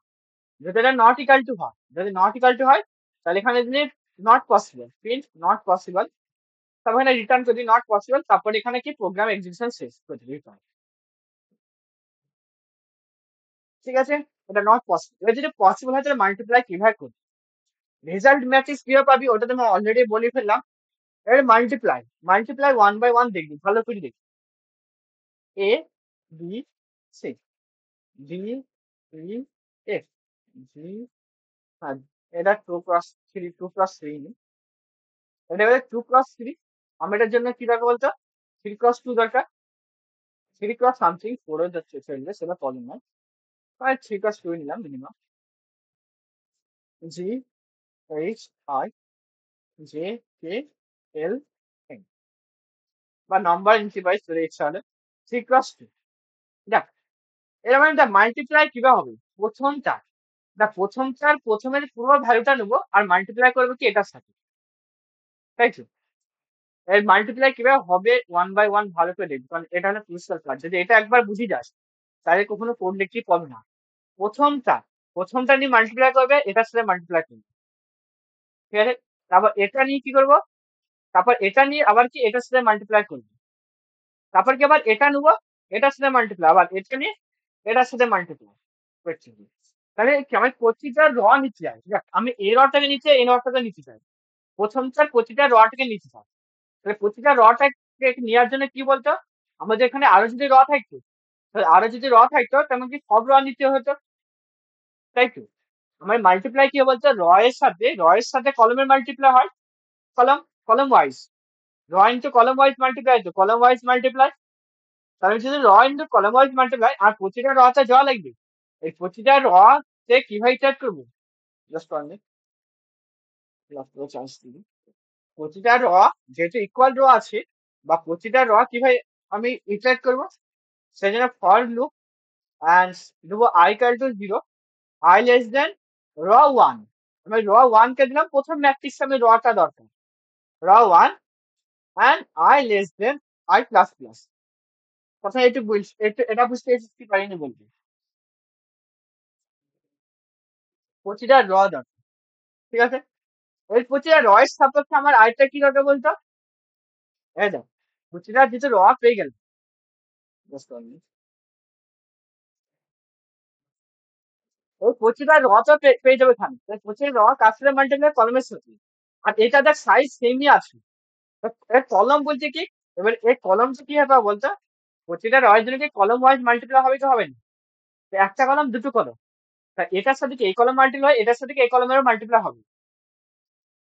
যদি এটা নট ইকাল টু হয়, যদি নট ইকাল টু হয়, তাহলে এখানে যদি not possible, print not possible, তারপর এখানে রিটার্ন যদি নট পসিবল, তারপর এখানে কি প্রোগ্রাম এক্সিকিউশন শেষ করে রিটার্ন। ঠিক আছে, এটা নট পসিবল। এবার যদি পসিবল হয় তাহলে মাল্টিপ্লাই কিভাবে করবি? রেজাল্ট ম্যাট্রিক্স কিভাবে পাবি ওটা তো আমি অলরেডি বলে ফেললাম। এবার মাল্টিপ্লাই, মাল্টিপ্লাই 1 by 1 দেখবি, ভালো করে দেখবি। A B C, D E F, G, হ্যাঁ, এটা 2x3, 2x3 এটা এবারে 2x3। আমি এটার জন্য কি দরকার বলতো? 3x2 দরকার, 3x সামথিং 4 যাচ্ছে চলবে, সেটা প্রবলেম নয়। 3x2 নিলাম minimum. G H I J K L N, বা নাম্বার ইন্টিভাইস ধরে ইচ্ছা হলে 3x2। দেখ এর মানে মাল্টিপ্লাই কিভাবে হবে? প্রথমটা, প্রথমটার প্রথমের পুরো ভ্যালুটা নেবো আর মাল্টিপ্লাই করবো কি এটার সাথে, তাই তো? এর মাল্টিপ্লাই কিভাবে হবে 1 by 1 ভালো করে দেখবি, কারণ এটা হলো ক্রুশিয়াল কাজ। যদি এটা একবার বুঝে যাস তাহলে কখনো কোড লিখতে পাবি না। প্রথমটা, প্রথমটা নিয়ে মাল্টিপ্লাই করবে, এটার সাথে মাল্টিপ্লাই করবে, ঠিক আছে? তারপর এটা নিয়ে কি করবো? তারপর এটা নিয়ে আবার কি এটার সাথে মাল্টিপ্লাই করবো, তারপর কি আবার এটা নেবো, এটার সাথে মাল্টিপ্লাই, আবার এটা নিয়ে এটার সাথে মাল্টিপ্লাই করছি। তাহলে কি আমি প্রতিটা র নিতে চাই, দেখ আমি এ রটাকে নিচে এই রটাকে নিতে চাই, প্রথমটার প্রতিটা রটাকে নিতে চাই। তাহলে প্রতিটা রটাকে নেওয়ার জন্য কি বলতো, আমাদের এখানে আরো যদি র থাকতো, তাহলে আরো যদি র থাকতো তেমন কি সব র নিতে হতো, তাই তো? আমার মাল্টিপ্লাই কি বলতো, র এর সাথে কলমের মাল্টিপ্লাই হয়, কলম, কলম ওয়াইজ, র ইন্টু কলম ওয়াইজ মাল্টিপ্লাই, তো কলম ওয়াইজ মাল্টিপ্লাই। তাহলে যদি র ইন্টু কলম ওয়াইজ মাল্টিপ্লাই, আর প্রতিটা রতে জ লাগবে, এই প্রতিটা র তে কিভাবে ইটারেট করবো? জাস্ট চান্স দিবি। প্রতিটা র যেহেতু ইকুয়াল র আছে, বা প্রতিটা র কিভাবে আমি ইটারেট করবো, সেই জন্য ফর লুপ অ্যান্ড দেবো i equal to 0, i less than র 1। আমি র 1 কে দিলাম, প্রথম ম্যাট্রিক্স আমি রটা দরকার, র 1 and i less than i plus plus. কথা একটু এটা বুঝতে কি পারিনি বলবি, প্রতিটা র দরকার, ঠিক আছে? ওই প্রতিটা র এর সাপেক্ষে আমার আরেকটা কি দরকার বলতো, এই দেখ প্রতিটা যেহেতু র পেয়ে গেল, Just 1 minute. ওই প্রতিটা র তো পেয়ে যাবে এখানে, প্রতিটা র কার সাথে মাল্টিপ্লাই, কলমের সাথে। আর এটা দেখ সাইজ সেমই আছে। এর কলম বলতে কি, এবার এই কলম কি হবে বলতো, প্রতিটা রয়ের জন্য কি কলম ওয়াইজ মাল্টিপ্লাই হবে কি হবে না? তো একটা কলম দুটো কলম, তা এটার সাথে কি এই কলম মাল্টিপ্লাই হয়, এটার সাথে কি এই কলমেরও মাল্টিপ্লাই হবে।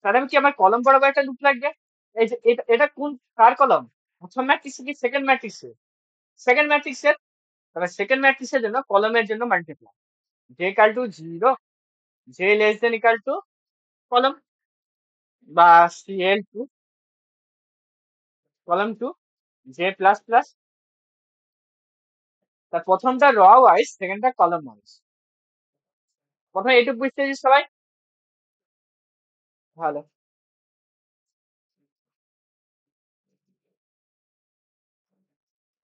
তাহলে আমি কি আমার কলম বরাবর একটা লুপ লাগবে। এই যে এটা কোন কার কলম, প্রথম ম্যাট্রিক্স কি সেকেন্ড ম্যাট্রিক্সের? সেকেন্ড ম্যাট্রিক্সের। তাহলে সেকেন্ড ম্যাট্রিক্সের জন্য কলমের জন্য multiply, J equal two 0, J less then equal to কলম বা CL2, কলম 2, জে প্লাস প্লাস। তার প্রথমটা র ওয়াইজ, সেকেন্ডটা কলম ওয়াইজ। প্রথমে এইটুকু বুঝতে পেরেছিস সবাই? ভালো।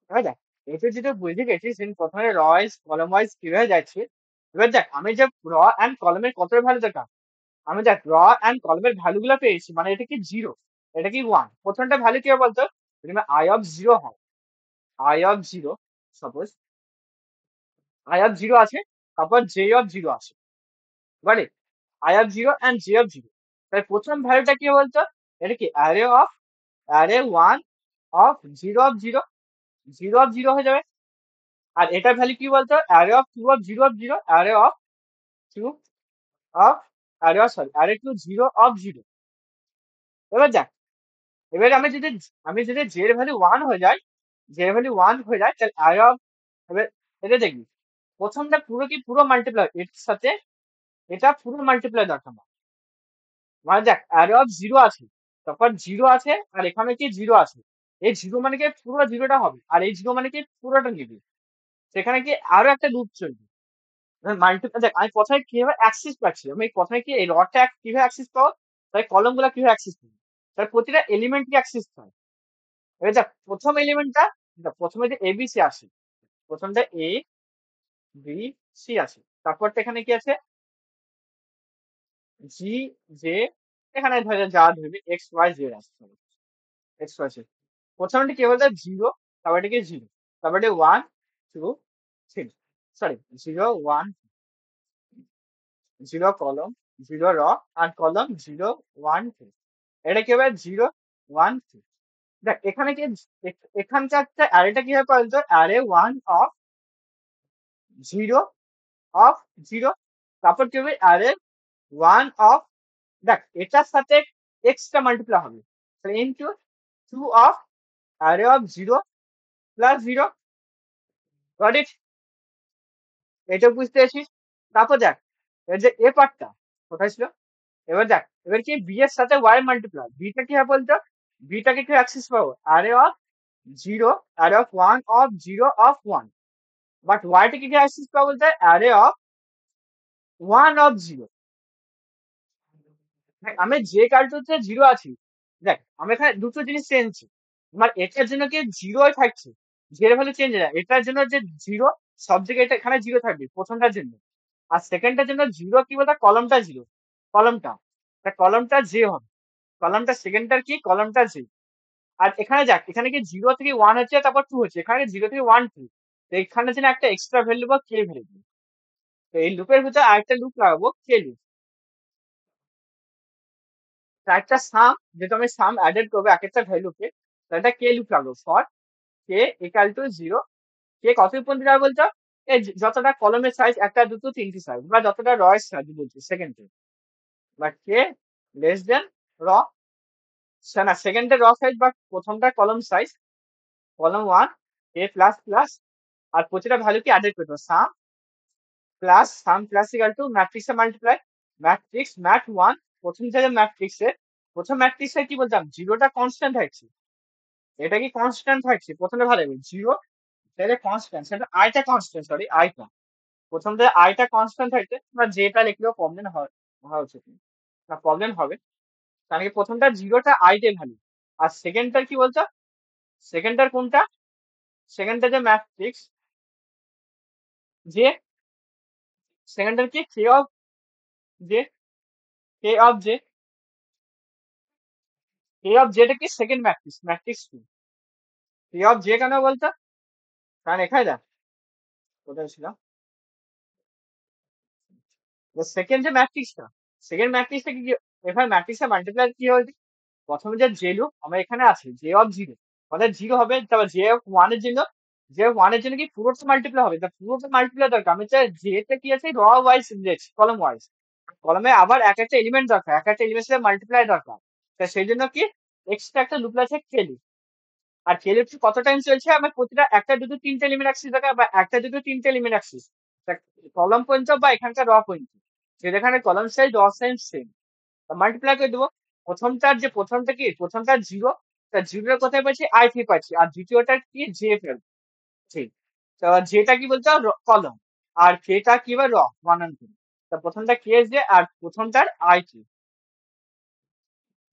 এবার দেখ, এটা যেটা বুঝে গেছিস প্রথমে র ওয়াইজ কলম ওয়াইজ কিভাবে যাচ্ছে। এবার দেখ আমি যে র অ্যান্ড কলমের কত ভ্যালু দেখা, আমি দেখ র অ্যান্ড কলমের ভ্যালু গুলো পেয়েছি, মানে এটা কি 0, এটা কি 1। প্রথমটা ভ্যালু কি হবে বলতো, যদি আই অফ 0 হয়, I of 0, suppose I of 0 আছে, তারপর জে অফ 0 আছে, but I of 0 and J of 0। তাই প্রথম ভ্যালুটা কি বলতো, এটা কি অ্যারে 1 অফ 0 অফ 0, 0 অফ 0 হয়ে যাবে। আর এটা ভ্যালু কি বলতো, array of 2 of 0 of 0, array of 2 of array two 0 of 0। এবার দেখ, এবার আমি যদি জে এর ভ্যালু 1 হয়ে যায়, জে এর ভ্যালু 1 হয়ে যায়, তাহলে অ্যারে অফ, এবার এটা দেখবি প্রথমটা পুরো কি পুরো মাল্টিপ্লাই এর সাথে, এটা পুরো মাল্টিপ্লাই দরকার না। মানে দেখ অ্যারে অফ 0 আছে, তারপর 0 আছে, আর এখানে কি 0 আছে, এই 0 মানে কি পুরো 0টা হবে, আর এই 0 মানে কি পুরোটা নিবি, সেখানে কি আরো একটা লুপ চলবে। মাল্টিপ্লাই দেখ, আমি প্রথমে কিভাবে অ্যাক্সিস পাচ্ছি, আমি প্রথমে কি এই রডটা কিভাবে অ্যাক্সিস পাবো, তাই কলম গুলা কিভাবে অ্যাক্সিস পাবো, তাই প্রতিটা এলিমেন্ট কি অ্যাক্সিস পায়। এবার দেখ প্রথম এলিমেন্টটা, প্রথমে যে ABC আছে, প্রথমটা ABC আছে, তারপরটা এখানে কি আছে জি জে, এখানে ধরে যা ধরবি XYZ আছে, XYZ। প্রথমটা কি বলতো 0, তারপর এটা কি 0, তারপর এটা 1 2 3, সরি 0 1 0 কলম, 0 র, আর কলম 0 1 2। এটা কি হবে 0 1 2। দেখ এখানে কি এখানকার অ্যারেটা কি হবে বলতো, অ্যারে 1 অফ 0 অফ 0, তারপর কি হবে অ্যারে 1 অফ, দেখ এটার সাথে এক্সট্রা মাল্টিপ্লাই হবে, তাহলে into 2 of array of 0 plus 0। Got it? এটা বুঝতে পেরেছিস? তারপর দেখ এর যে এ পার্টটা কোথায় ছিল, এবার দেখ এবার কি বি এর সাথে ওয়াই মাল্টিপ্লাই, বিটা কি হবে বলতো, বিটাকে কি অ্যাক্সেস পাবো array of 0, array of 1 of 0 of 1, but ওয়াইটা কি অ্যাক্সেস পাবো বলতে অ্যারে অফ 1 অফ 0। আমি যে কার্টুনতে 0 আছি, দেখ আমি এখানে দুটো জিনিস চেঞ্জ, আমার এটার জন্য কি 0 থাকছে, জিরো ভ্যালু চেঞ্জ হয় না, এটার জন্য যে 0 সব জায়গায় এটা এখানে 0 থাকবে প্রথমটার জন্য, আর সেকেন্ডটার জন্য 0 কি বলতো কলমটা 0, কলমটা, কলমটা জে হবে, কলমটা সেকেন্ডটার কি কলমটা জে। আর এখানে যাক, এখানে কি 0 থেকে 1 হচ্ছে, তারপর 2 হচ্ছে, এখানে 0 থেকে 1 2, তো এখানে যেন একটা এক্সট্রা ভ্যালু বা কে ভ্যালু, তো এই লুপের ভিতরে আরেকটা লুপ লাগাবো কে লুপ, একটা সাম, যেহেতু আমি সাম অ্যাডেড করবো এক একটা ভ্যালুকে, তো একটা কে লুপ লাগবে ফর কে ইকাল টু 0, কে কত পর্যন্ত যাবে বলতো, এই যতটা কলমের সাইজ, একটা দুটো তিনটি সাইজ, বা যতটা র এর সাইজ বলছি সেকেন্ডে, বা কে লেস দেন র, না সেকেন্ডের র সাইজ বা প্রথমটা কলম সাইজ, কলম 1 কে প্লাস প্লাস, আর প্রতিটা ভ্যালু কি অ্যাডেড করতে হবে, সাম প্লাস ইকাল টু ম্যাট্রিক্সে মাল্টিপ্লাই, ম্যাট্রিক্স ম্যাট 1, প্রথম থেকে ম্যাট্রিক্সে, প্রথম ম্যাট্রিক্সে কি বলতাম জিরোটা কনস্ট্যান্ট থাকছে, এটা কি কনস্ট্যান্ট থাকছে, প্রথমে ভালো 0, সেটা কনস্ট্যান্ট, সেটা আইটা কনস্ট্যান্ট, সরি আইটা, প্রথম থেকে আইটা কনস্ট্যান্ট থাকছে, বা যেটা লিখলেও প্রবলেম হওয়া উচিত না, প্রবলেম হবে, কারণ কি প্রথমটা 0টা আইটে ভ্যালু, আর সেকেন্ডটার কি বলতো, সেকেন্ডটার কোনটা, সেকেন্ডটা যে ম্যাট্রিক্স যে, সেকেন্ডটার কি k of j, k of j, k of জেটা কি second matrix, matrix 2, k of j কেন বলতো, কারণ এখানে দেখ কোথায় ছিল সেকেন্ড যে ম্যাট্রিক্সটা, সেকেন্ড ম্যাট্রিক্সটা কি এখানে ম্যাট্রিক্সটা মাল্টিপ্লাই কি হয়েছে, প্রথমে যে জেলু আমার এখানে আছে জে অফ জিরো, অর্থাৎ জিরো হবে, তারপর জে অফ ওয়ানের জন্য, জে অফ ওয়ানের জন্য কি পুরোটা মাল্টিপ্লাই হবে, তা পুরোটা মাল্টিপ্লাই দরকার, আমি চাই জেতে কি আছে র ওয়াইজ ইন্ডেক্স কলম ওয়াইজ, কলমে আবার এক একটা এলিমেন্ট দরকার, এক একটা এলিমেন্টের সাথে মাল্টিপ্লাই দরকার, তা সেই জন্য কি এক্সট্রা একটা লুপ আছে খেলি, আর খেলে কত টাইম চলছে আমার প্রতিটা একটা দুটো তিনটে এলিমেন্ট অ্যাক্সিস দরকার, বা একটা দুটো তিনটে এলিমেন্ট অ্যাক্সিস, কলম পর্যন্ত বা এখানকার র পর্যন্ত, যেখানে কলম সাইজ র সাইজ সেম, মাল্টিপ্লাই করে দেবো, প্রথমটার যে প্রথমটা কি প্রথমটার জিরো, তার জিরোর কোথায় পাচ্ছি আই থ্রি পাচ্ছি, আর দ্বিতীয়টার কি জে ফেল, ঠিক, তো যেটা কি বলতে কলম, আর কেটা কি বা র বানান কি, তা প্রথমটা কে জে আর প্রথমটার আই থ্রি,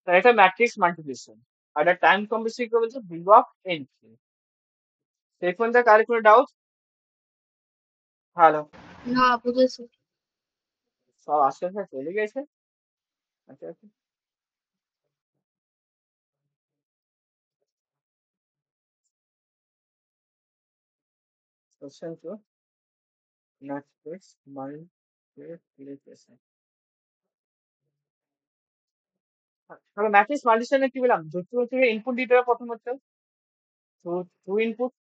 তার এটা ম্যাট্রিক্স মাল্টিপ্লিকেশন, আর এটা টাইম কমপ্লেক্সিটি কি বলছে বি অফ এন, সেই পর্যন্ত কার কোনো ডাউট? হ্যালো, না বুঝেছি। সব আস্তে আস্তে চলে গেছে। আচ্ছা আচ্ছা, কোশ্চেন টু ম্যাট্রিক্স মাল্টিপ্লিকেশন, তাহলে ম্যাট্রিক্স মাল্টিপ্লিকেশনে কি বললাম, দুটো থেকে ইনপুট দিতে হবে, প্রথম হচ্ছে টু ইনপুট,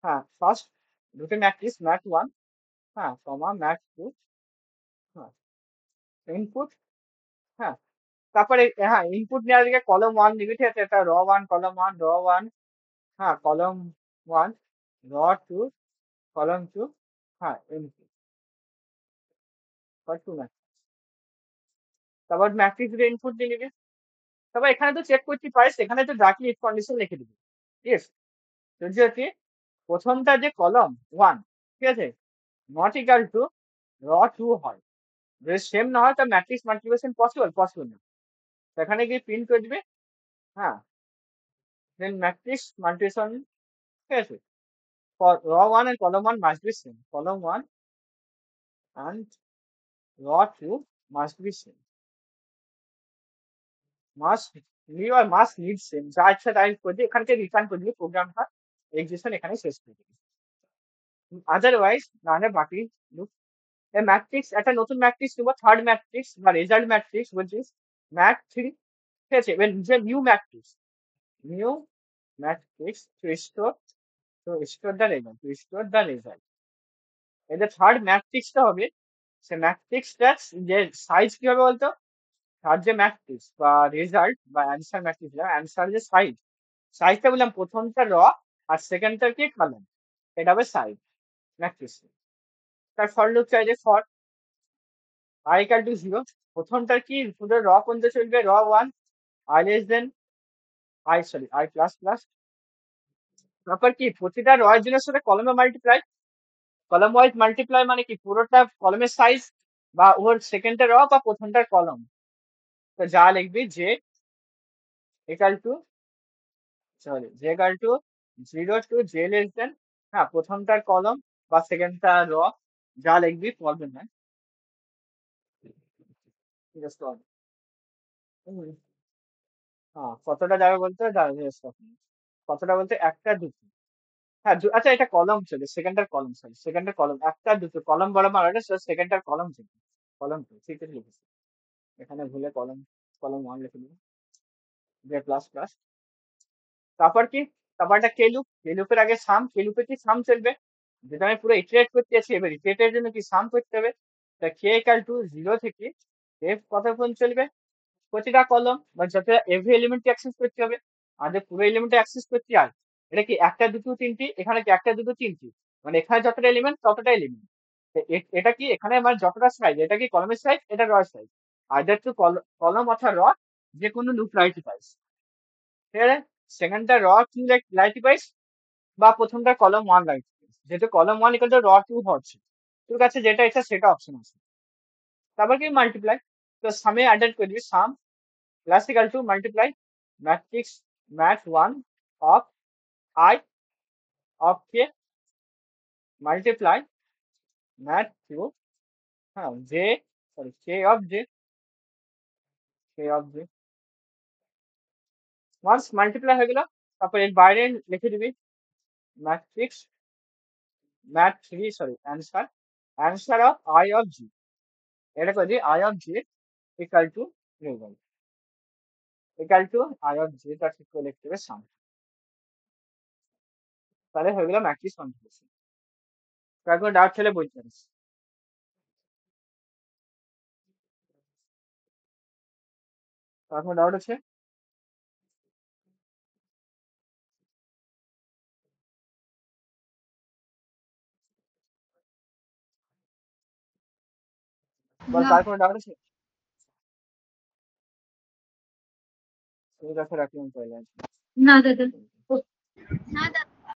হ্যাঁ ফার্স্ট দুটো ম্যাট্রিক্স ম্যাট ওয়ান, হ্যাঁ কমা ম্যাট টু, হ্যাঁ ইনপুট, হ্যাঁ তারপরে হ্যাঁ ইনপুট নেওয়ার দিকে কলম ওয়ান নিবি, ঠিক আছে, এটা র ওয়ান কলম ওয়ান র ওয়ান, হ্যাঁ কলম ওয়ান র টু কলম টু, হ্যাঁ ইনপুট টু ম্যাট্রিক্স, তারপর ম্যাট্রিক্স দিয়ে ইনপুট দিয়ে নিবি, তারপর এখানে তো চেক করতে পারিস, এখানে তো ডাকি ইফ কন্ডিশন লিখে দিবি, ঠিক আছে, যদি প্রথমটা যে কলম ওয়ান, ঠিক আছে, নট ইকাল টু র টু হয়, যদি সেম না হয় তার ম্যাট্রিক্স মাল্টিপ্লিকেশন পসিবল না, সেখানে গিয়ে প্রিন্ট করে দিবে, হ্যাঁ দেন ম্যাট্রিক্স মাল্টিপ্লিকেশন, ঠিক আছে, for raw 1 and column 1 must be same, column 1 and raw 2 must be same, must need or must need same, যা ইচ্ছা তাই করে এখান থেকে রিটার্ন করে দিবি, প্রোগ্রামটা এক্সিকিউশন এখানে শেষ করে দিবি, আদারওয়াইজ নাহলে বাকি লুপ, এই ম্যাট্রিক্স একটা নতুন ম্যাট্রিক্স নেবো, থার্ড ম্যাট্রিক্স বা রেজাল্ট ম্যাট্রিক্স বলছিস ম্যাট থ্রি, ঠিক আছে, এবার যে new matrix to store the result, এদের থার্ড ম্যাট্রিক্সটা হবে, সে ম্যাট্রিক্সটা যে সাইজ কি হবে বলতো, থার্ড যে ম্যাট্রিক্স বা রেজাল্ট বা অ্যান্সার ম্যাট্রিক্স, অ্যান্সার যে সাইজটা বললাম প্রথমটা র আর সেকেন্ডটা কি কলাম, এটা হবে সাইজ ম্যাট্রিক্স, তার ফর লুপ চাইছে for i equal to zero, প্রথমটার কি শুধু র পর্যন্ত চলবে, row one i less than i plus plus, তারপর কি প্রতিটা র এর জন্য সাথে কলমে মাল্টিপ্লাই, কলম ওয়াইজ মাল্টিপ্লাই মানে কি পুরোটা কলমের সাইজ বা ওর সেকেন্ডটা র বা প্রথমটার কলম, তো যা লিখবি যে equal to J equal to zero to J less than, হ্যাঁ প্রথমটার কলম বা সেকেন্ডটা র, যা লিখবি প্রবলেম নাই, ঠিক আছে হ্যাঁ কতটা যাবে বলতে কতটা বলতে একটা দুটো, হ্যাঁ আচ্ছা এটা কলম চলে, সেকেন্ডার কলম সরি সেকেন্ডার কলম একটা দুটো কলম বরাবর একটা সেকেন্ডার কলম চলে, কলম তো ঠিক আছে লিখেছি, এখানে ভুলে কলম কলম ওয়ান লিখে দিবি, যে প্লাস প্লাস, তারপর কি তারপর একটা কে লুপের আগে কে লুপে কি সাম চলবে, যেটা আমি পুরো ইটারেট করতে আছি, এবার ইটারেটের জন্য কি সাম করতে হবে, তা কে ইকাল টু জিরো থেকে এফ কতক্ষণ চলবে, প্রতিটা কলম বা যত এভরি এলিমেন্ট অ্যাক্সেস করতে হবে, আমাদের পুরো এলিমেন্ট অ্যাক্সেস করতে হয়, এটা কি একটা দুটো তিনটি, এখানে কি একটা দুটো তিনটি, মানে এখানে যতটা এলিমেন্ট ততটা এলিমেন্ট, এটা কি এখানে আমার যতটা সাইজ, এটা কি কলমের সাইজ, এটা র সাইজ, আইদার টু কলম অথবা র, যে কোনো লুপ রাইট পাইস, ঠিক আছে, সেকেন্ডটা র টু লাইট পাইস বা প্রথমটা কলম ওয়ান লাইট পাইস, যেহেতু কলম ওয়ান ইকাল টু র টু হচ্ছে, তোর কাছে যেটা ইচ্ছা সেটা অপশন আছে, তারপর কি মাল্টিপ্লাই, তো সামে অ্যাডেড করবি sum plus equal to multiply matrix mat one of I of k multiply mat two, হ্যাঁ j sorry k of j once multiply হয়ে গেল, তারপর এর বাইরে লিখে দিবি matrix mat 3 sorry answer of I of G এটা করে দিই I of G equal to result equal to I of G তার ইলেকট্রিকের সাম তাহলে হয়ে গেল ম্যাট্রিক্স কনফিগারেশন তারপর ডাউট ছেলে বলতে পারিস তারপর ডাউট আছে বল না তারপর ডাউট আছে ঠিক আছে রাখলাম তাহলে না দাদা না দাদা